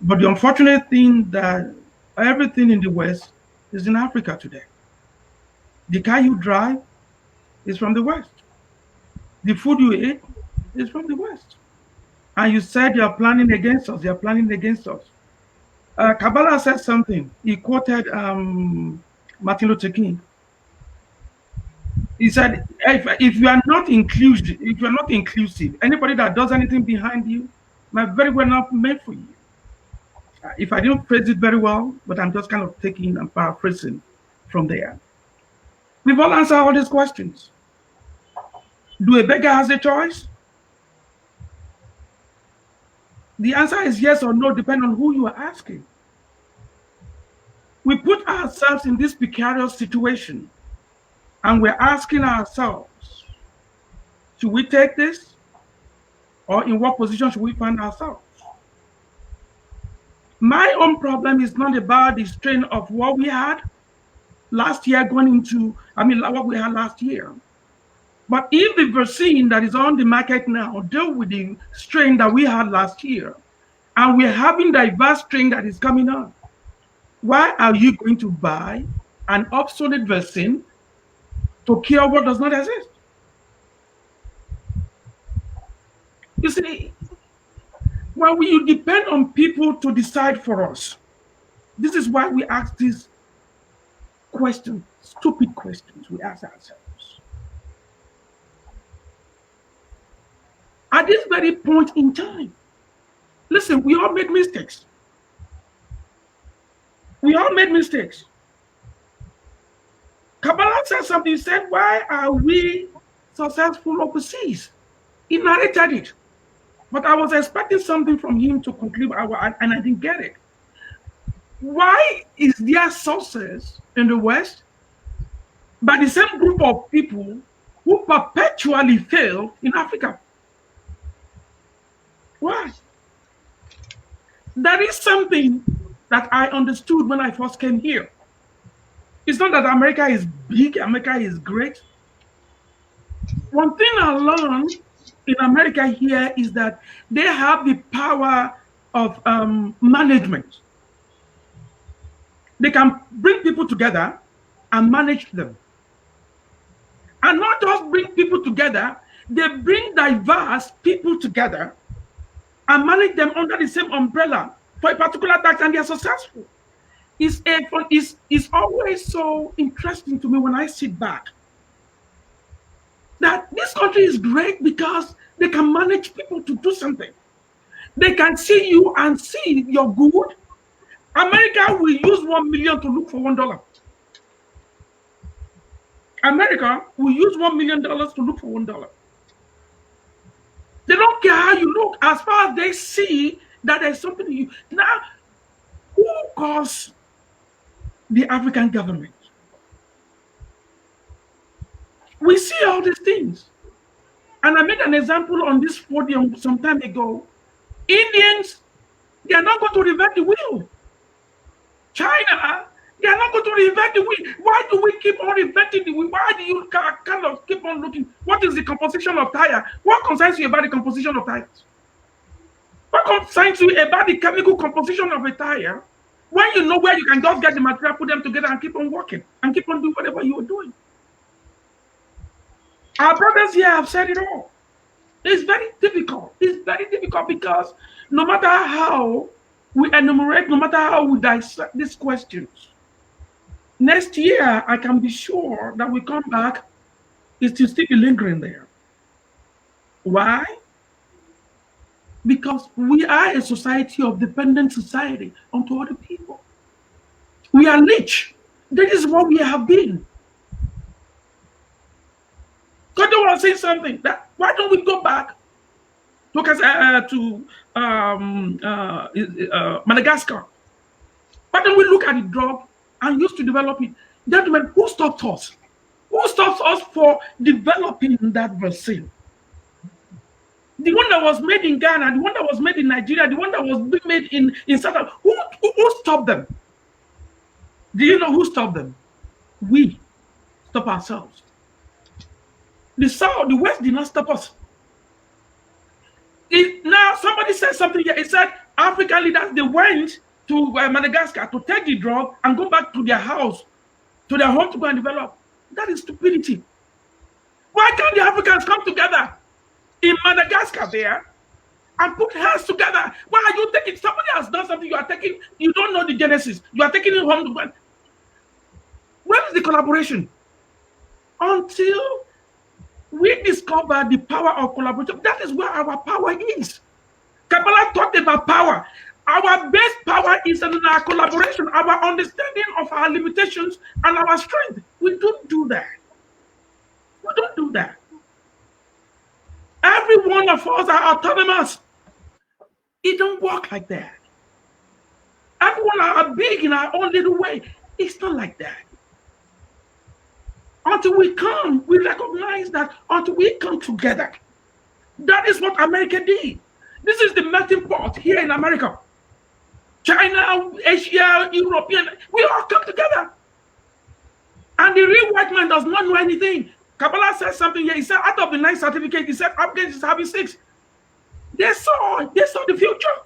S4: But the unfortunate thing that everything in the West is in Africa today. The car you drive is from the West. The food you eat is from the West. And you said you're planning against us. You're planning against us. Kabbalah said something. He quoted Martin Luther King. He said, if you are not inclusive, if you are not inclusive, anybody that does anything behind you might very well not meant for you. If I didn't phrase it very well, but I'm just kind of taking and paraphrasing from there. We've all answered all these questions. Do a beggar has a choice? The answer is yes or no, depending on who you are asking. We put ourselves in this precarious situation and we're asking ourselves, should we take this? Or in what position should we find ourselves? My own problem is not about the strain of what we had last year going into, what we had last year. But if the vaccine that is on the market now deal with the strain that we had last year, and we're having diverse strain that is coming on, why are you going to buy an obsolete vaccine to cure what does not exist? You see, when we depend on people to decide for us, this is why we ask these questions, stupid questions we ask ourselves. At this very point in time, listen, we all make mistakes. We all made mistakes. Kabbalah said something, he said, why are we successful overseas? He narrated it. But I was expecting something from him to conclude, and I didn't get it. Why is there success in the West by the same group of people who perpetually fail in Africa? Why? That is something that I understood when I first came here. It's not that America is big, America is great. One thing I learned in America here is that they have the power of management. They can bring people together and manage them. And not just bring people together, they bring diverse people together and manage them under the same umbrella for a particular task, and they are successful. It's always so interesting to me when I sit back that this country is great because they can manage people to do something. They can see you and see your good. America will use 1 million to look for $1. America will use $1 million to look for $1. They don't care how you look as far as they see that there's something in you. Now, who calls the African government? We see all these things. And I made an example on this podium some time ago. Indians They are not going to reinvent the wheel. China, they are not going to reinvent the wheel. Why do we keep on reinventing the wheel? Why do you kind of keep on looking? What is the composition of tire? What concerns you about the composition of tires? What concerns you about the chemical composition of a tire when you know where you can just get the material, put them together, and keep on working and keep on doing whatever you are doing? Our brothers here have said it all. It's very difficult. It's very difficult because no matter how we enumerate, no matter how we dissect these questions, next year I can be sure that we come back, it will still be lingering there. Why? Because we are a society of dependent society onto other people. We are rich. That is what we have been. God don't want to say something. That why don't we go back to Madagascar? Why don't we look at the drug and used to develop it? Gentlemen, who stopped us? Who stops us for developing that vaccine? The one that was made in Ghana, the one that was made in Nigeria, the one that was made in South Africa. Who stopped them? Do you know who stopped them? We stop ourselves. The South, the West did not stop us. Now somebody said something here. It said African leaders, they went to Madagascar to take the drug and go back to their house, to their home to go and develop. That is stupidity. Why can't the Africans come together in Madagascar there and put hands together? Why are you taking, somebody has done something, you are taking, you don't know the genesis, you are taking it home to go. Where is the collaboration? Until we discover the power of collaboration, that is where our power is. Kabbalah talked about power. Our best power is in our collaboration, our understanding of our limitations and our strength. We don't do that. We don't do that. Every one of us are autonomous. It don't work like that. Everyone are big in our own little way. It's not like that. Until we come, we recognize that until we come together. That is what America did. This is the melting pot here in America. China, Asia, European, we all come together. And the real white man does not know anything. Kabbalah says something here. He said, out of the 9 certificates, he said Africans is having 6. They saw the future.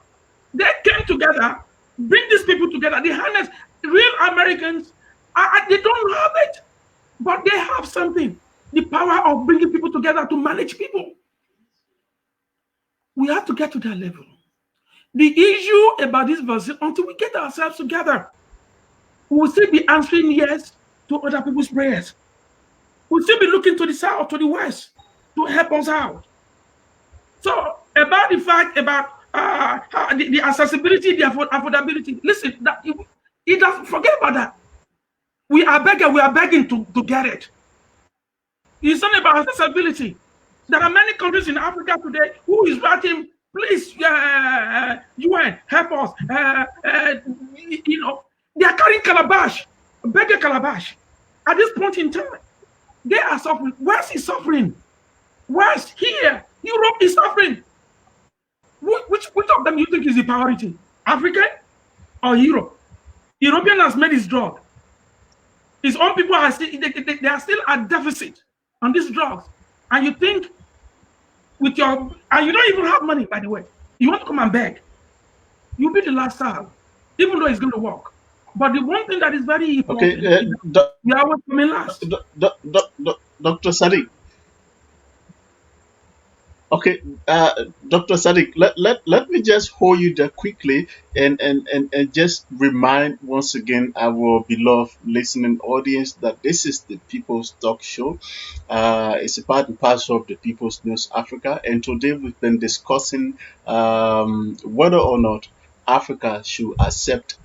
S4: They came together, bring these people together. The harness, real Americans, they don't have it. But they have something, the power of bringing people together to manage people. We have to get to that level. The issue about this verse, until we get ourselves together, we will still be answering yes to other people's prayers. We'll still be looking to the south, to the west, to help us out. So, about the fact about the accessibility, the affordability, listen, it doesn't forget about that. We are begging to get it. It's not about accessibility. There are many countries in Africa today who is writing, please, UN, help us. They are carrying calabash, beggar calabash. At this point in time, they are suffering. West is suffering. West, here, Europe is suffering. Which of them you think is the priority? African or Europe? European has made his drug. His own people are still, they are still at deficit on these drugs. And you think with your, and you don't even have money, by the way. You want to come and beg. You'll be the last child, even though it's going to work. But the one thing that is very important is you are always coming last.
S1: Dr. Sadiq. Okay, Dr. Sadiq, let me just hold you there quickly and just remind once again our beloved listening audience that this is the People's Talk Show. It's a part and parcel of the People's News Africa, and today we've been discussing whether or not Africa should accept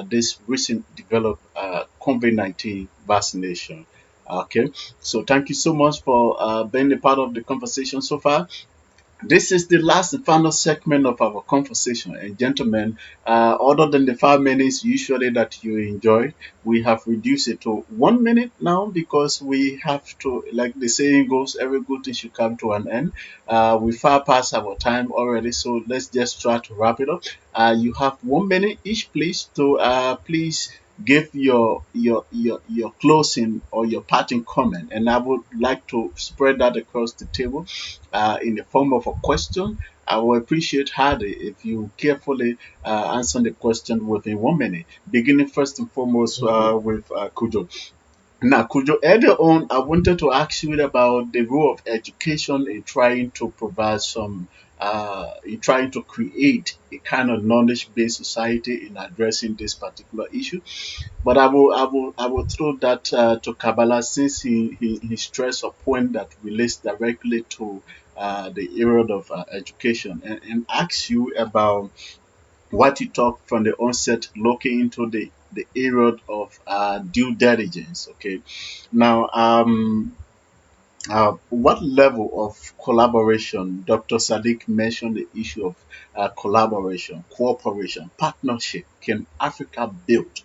S1: this recent developed COVID-19 vaccination. Okay, so thank you so much for being a part of the conversation so far. This is the last and final segment of our conversation. And gentlemen, other than the 5 minutes usually that you enjoy, we have reduced it to 1 minute now because we have to, like the saying goes, every good thing should come to an end. We far past our time already, so let's just try to wrap it up. You have 1 minute each, please, to please give your closing or your parting comment, and I would like to spread that across the table in the form of a question. I will appreciate highly if you carefully answer the question within 1 minute, beginning first and foremost with Kujo. Now, Kujo, earlier on, I wanted to ask you about the role of education in trying to provide some, in trying to create a kind of knowledge-based society in addressing this particular issue. But I will throw that to Kabbalah since he stressed a point that relates directly to the area of education, and ask you about what you talked from the onset, looking into the area of due diligence. Okay, now what level of collaboration? Dr. Sadiq mentioned the issue of collaboration, cooperation, partnership. Can Africa build?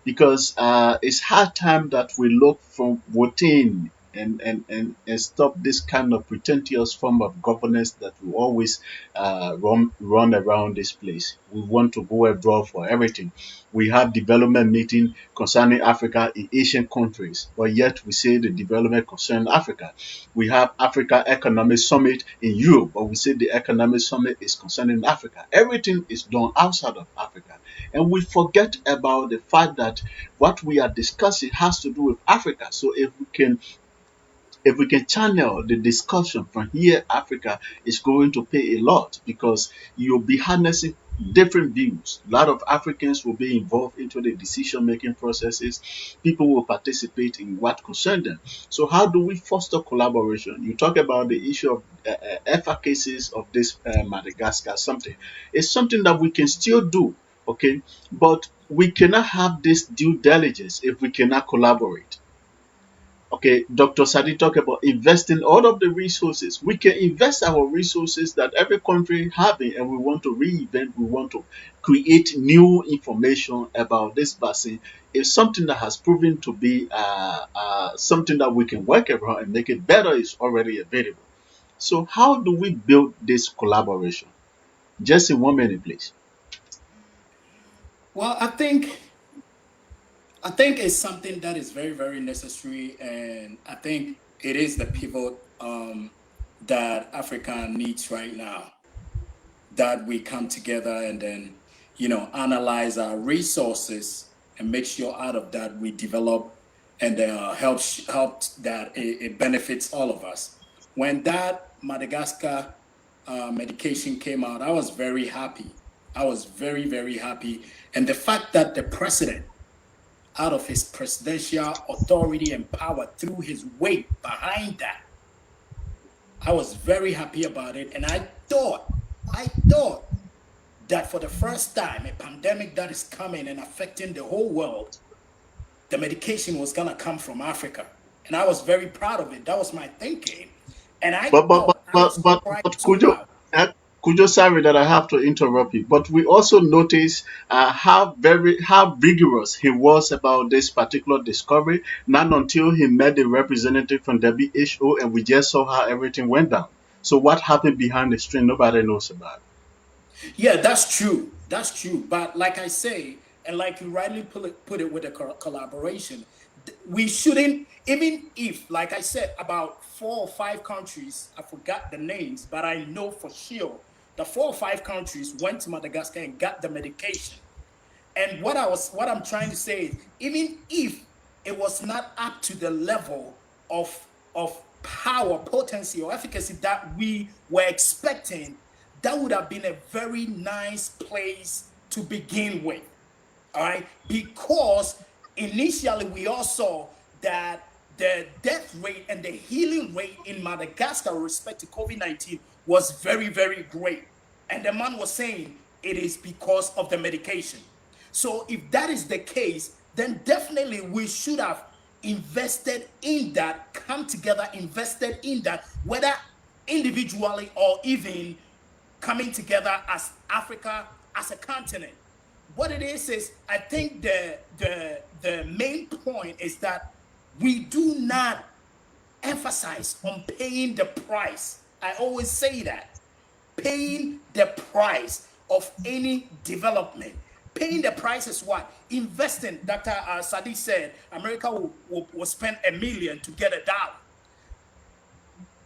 S1: Because it's high time that we look from within and stop this kind of pretentious form of governance that we always run around this place. We want to go abroad for everything. We have development meeting concerning Africa in Asian countries, but yet we say the development concerning Africa. We have Africa Economic Summit in Europe, but we say the Economic Summit is concerning Africa. Everything is done outside of Africa. And we forget about the fact that what we are discussing has to do with Africa. So if we can channel the discussion from here, Africa is going to pay a lot because you'll be harnessing different views. A lot of Africans will be involved into the decision making processes. People will participate in what concerns them. So how do we foster collaboration? You talk about the issue of EFA cases of this Madagascar something. It's something that we can still do, okay? But we cannot have this due diligence if we cannot collaborate. Okay, Dr. Sadi talked about investing all of the resources. We can invest our resources that every country having, and we want to reinvent, we want to create new information about this vaccine. It's something that has proven to be something that we can work around and make it better is already available. So how do we build this collaboration? Just in 1 minute, please.
S2: Well, I think it's something that is very, very necessary, and I think it is the pivot that Africa needs right now. That we come together and then, analyze our resources and make sure out of that we develop and help that it benefits all of us. When that Madagascar medication came out, I was very happy. I was very, very happy. And the fact that the president, out of his presidential authority and power, threw his weight behind that, I was very happy about it. And I thought that for the first time, a pandemic that is coming and affecting the whole world, the medication was going to come from Africa. And I was very proud of it. That was my thinking. And I
S1: But but but
S2: thought I
S1: but
S2: was
S1: but,
S2: right
S1: but
S2: too well.
S1: Kujo, sorry that I have to interrupt you. But we also notice how vigorous he was about this particular discovery. Not until he met the representative from WHO, and we just saw how everything went down. So what happened behind the screen, nobody knows about.
S2: Yeah, that's true. That's true. But like I say, and like you rightly put it with the collaboration, we shouldn't, even if, like I said, about 4 or 5 countries, I forgot the names, but I know for sure the 4 or 5 countries went to Madagascar and got the medication. And what I'm trying to say is, even if it was not up to the level of power, potency, or efficacy that we were expecting, that would have been a very nice place to begin with. All right, because initially we all saw that the death rate and the healing rate in Madagascar with respect to COVID-19 was very, very great. And the man was saying it is because of the medication. So if that is the case, then definitely we should have invested in that, come together, invested in that, whether individually or even coming together as Africa as a continent. What it is I think the main point is that we do not emphasize on paying the price. I always say that paying the price of any development. Paying the price is what? Investing. Dr. Sadi said America will spend $1 million to get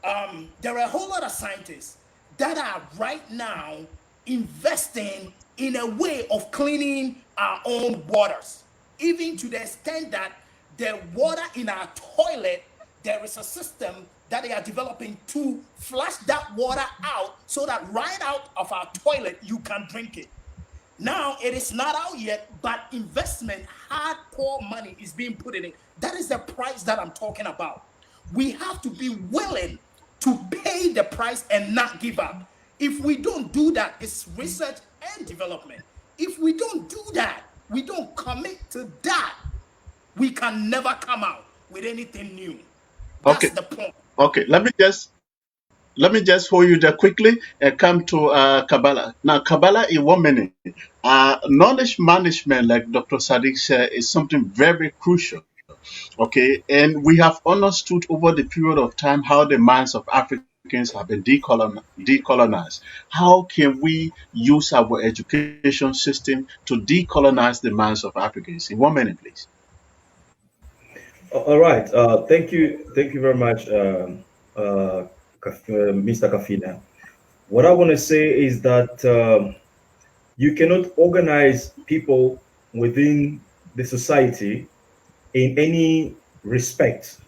S2: $1. There are a whole lot of scientists that are right now investing in a way of cleaning our own waters, even to the extent that the water in our toilet, there is a system that they are developing to flush that water out so that right out of our toilet you can drink it. Now it is not out yet, but investment, hardcore money is being put in it. That is the price that I'm talking about. We have to be willing to pay the price and not give up. If we don't do that, it's research and development. If we don't do that, we don't commit to that, we can never come out with anything new. That's
S1: Okay.
S2: the point.
S1: Okay. Let me just hold you there quickly and come to Kabbalah. Now, Kabbalah in 1 minute. Knowledge management, like Dr. Sadiq said, is something very crucial. Okay, and we have understood over the period of time how the minds of Africans have been decolonized. How can we use our education system to decolonize the minds of Africans? In 1 minute, please.
S3: All right. Thank you very much, Mr. Kafina. What I want to say is that you cannot organize people within the society in any respect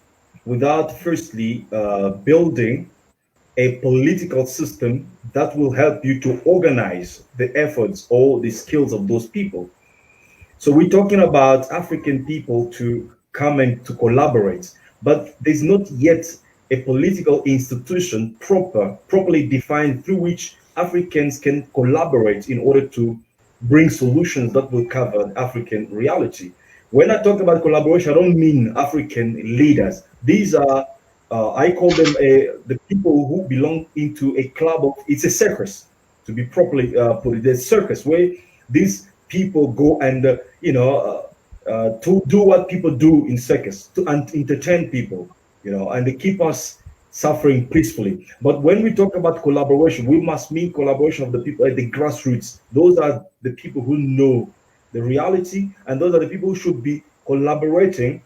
S3: without firstly building a political system that will help you to organize the efforts or the skills of those people. So we're talking about African people to come and to collaborate, but there's not yet a political institution properly defined through which Africans can collaborate in order to bring solutions that will cover African reality. When I talk about collaboration, I don't mean African leaders. These are I call them the people who belong into a club of, it's a circus, to be properly put it, the circus where these people go and to do what people do in circus, to entertain people, and they keep us suffering peacefully. But when we talk about collaboration, we must mean collaboration of the people at the grassroots. Those are the people who know the reality, and those are the people who should be collaborating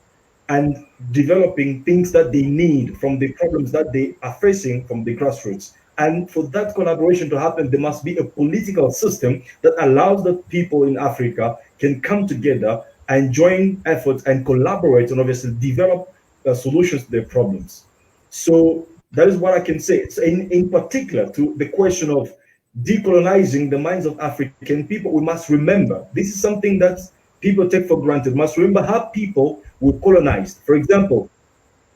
S3: and developing things that they need from the problems that they are facing from the grassroots. And for that collaboration to happen, there must be a political system that allows the people in Africa can come together and join efforts and collaborate and obviously develop solutions to their problems. So that is what I can say. So in particular, to the question of decolonizing the minds of African people, we must remember this is something that people take for granted. We must remember how people were colonized. For example,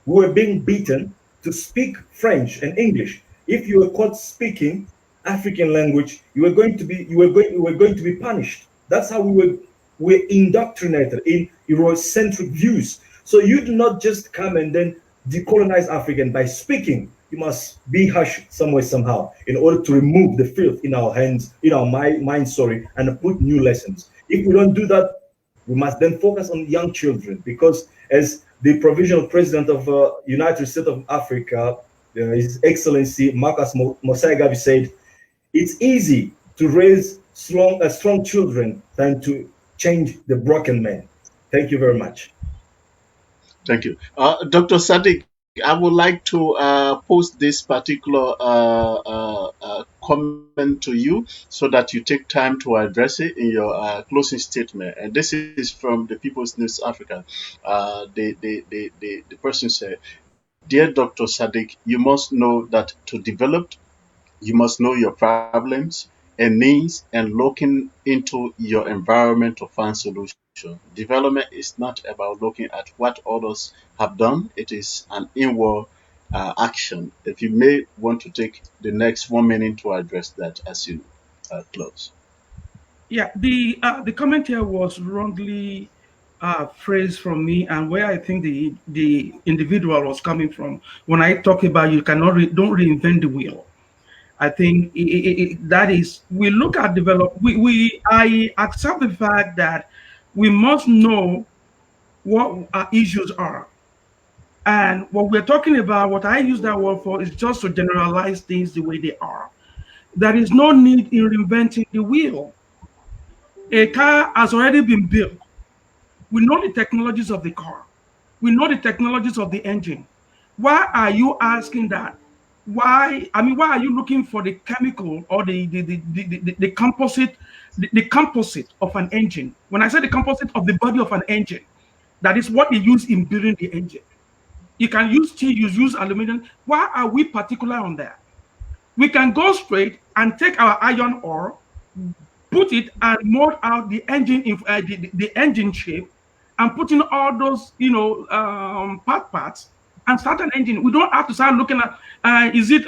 S3: we were being beaten to speak French and English. If you were caught speaking African language, you were going to be punished. That's how we were indoctrinated in Eurocentric views. So you do not just come and then decolonize African by speaking. You must be hushed somewhere somehow in order to remove the filth in our hands, in our minds, and put new lessons. If we don't do that, we must then focus on young children, because as the provisional president of United States of Africa, His Excellency Marcus Mosaigavi said, it's easy to raise strong children than to change the broken man. Thank you very much.
S1: Thank you. Dr. Sadiq, I would like to post this particular comment to you so that you take time to address it in your closing statement. And this is from the People's News Africa. The person said, Dear Dr. Sadiq, you must know that to develop, you must know your problems and needs and looking into your environment to find solutions. Development is not about looking at what others have done, it is an inward action. If you may want to take the next 1 minute to address that as you close.
S4: Yeah, the comment here was wrongly phrase from me and where I think the individual was coming from when I talk about you cannot don't reinvent the wheel. I think that is we look at develop we I accept the fact that we must know what our issues are. And what we're talking about, what I use that word for, is just to generalize things the way they are. There is no need in reinventing the wheel. A car has already been built. We know the technologies of the car. We know the technologies of the engine. Why are you asking that? Why? I mean, why are you looking for the chemical or the composite, the composite of an engine? When I say the composite of the body of an engine, that is what they use in building the engine. You can use steel, you use aluminum. Why are we particular on that? We can go straight and take our iron ore, put it and mold out the engine the engine shape, and put in all those parts and start an engine. We don't have to start looking at is it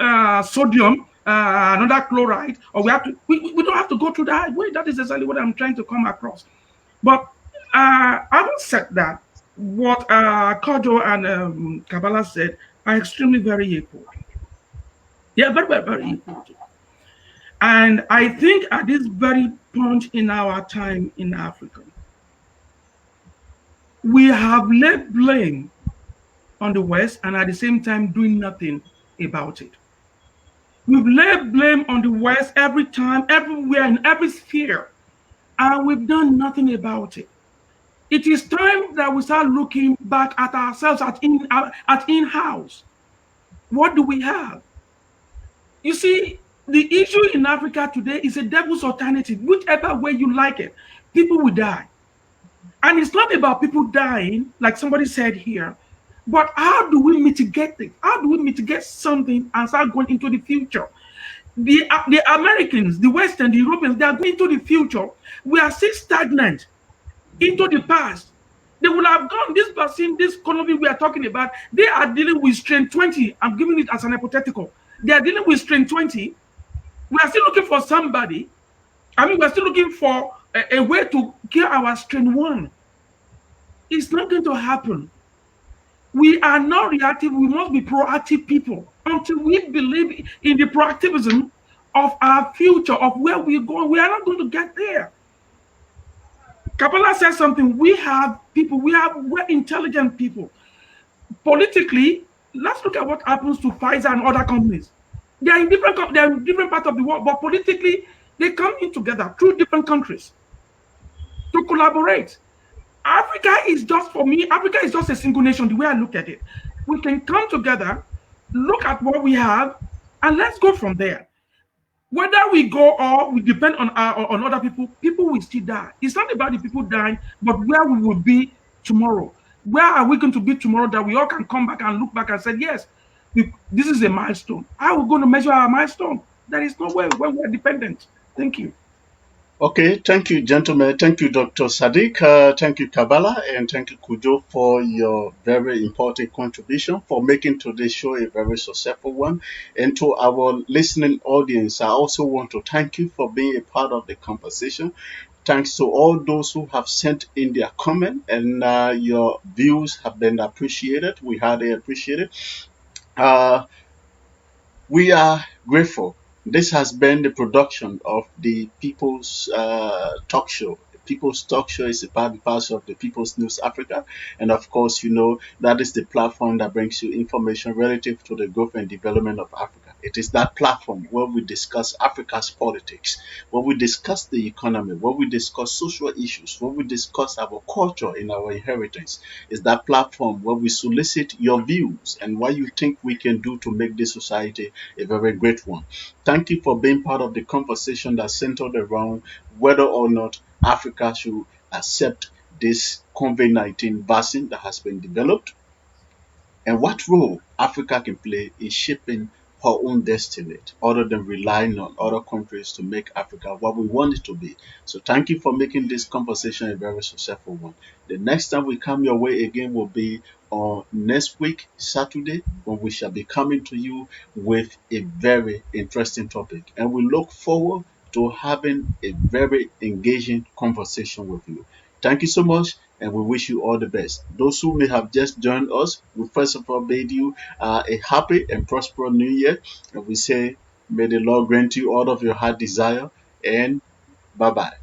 S4: sodium, another chloride, or we don't have to go through that way. That is exactly what I'm trying to come across. But having said that, what Kojo and Kabbalah said are extremely very important. Yeah, very, very, very important. And I think at this very point in our time in Africa, we have laid blame on the West and at the same time doing nothing about it. We've laid blame on the West every time, everywhere, in every sphere, and we've done nothing about it. It is time that we start looking back at ourselves at in-house. What do we have? You see, the issue in Africa today is a devil's alternative. Whichever way you like it, people will die. And it's not about people dying, like somebody said here, but how do we mitigate it? How do we mitigate something and start going into the future? The Americans, the Western, the Europeans, they are going into the future. We are still stagnant into the past. They will have gone, this vaccine, this economy we are talking about, they are dealing with strain 20. I'm giving it as an hypothetical. They are dealing with strain 20. We are still looking for somebody. I mean, we're still looking for a way to cure our strain 1. It's not going to happen. We are not reactive. We must be proactive people until we believe in the proactivism of our future, of where we're going. We are not going to get there. Kabbalah says something. We have people, we're intelligent people. Politically, let's look at what happens to Pfizer and other companies. They are in different parts of the world, but politically, they come in together through different countries to collaborate. Africa is just, for me, Africa is just a single nation, the way I look at it. We can come together, look at what we have, and let's go from there. Whether we go or we depend on other people, people will still die. It's not about the people dying, but where we will be tomorrow. Where are we going to be tomorrow that we all can come back and look back and say, yes, this is a milestone. How are we going to measure our milestone? There is no way when we're dependent. Thank you.
S1: Okay, thank you, gentlemen. Thank you, Dr. Sadiq. Thank you, Kabbalah, and thank you, Kujo, for your very important contribution for making today's show a very successful one. And to our listening audience, I also want to thank you for being a part of the conversation. Thanks to all those who have sent in their comment, and your views have been appreciated. We highly appreciate it. Uh, we are grateful. This has been the production of the People's Talk Show. People's Talk Show is a part and parcel of the People's News Africa. And of course, you know, that is the platform that brings you information relative to the growth and development of Africa. It is that platform where we discuss Africa's politics, where we discuss the economy, where we discuss social issues, where we discuss our culture and our inheritance. It's that platform where we solicit your views and what you think we can do to make this society a very great one. Thank you for being part of the conversation that centered around whether or not Africa should accept this COVID-19 vaccine that has been developed and what role Africa can play in shaping her own destiny other than relying on other countries to make Africa what we want it to be. So thank you for making this conversation a very successful one. The next time we come your way again will be on next week, Saturday, when we shall be coming to you with a very interesting topic. And we look forward to having a very engaging conversation with you. Thank you so much. and we wish you all the best. Those who may have just joined us, we first of all bid you a happy and prosperous new year, and we say, may the Lord grant you all of your heart desire, and bye bye.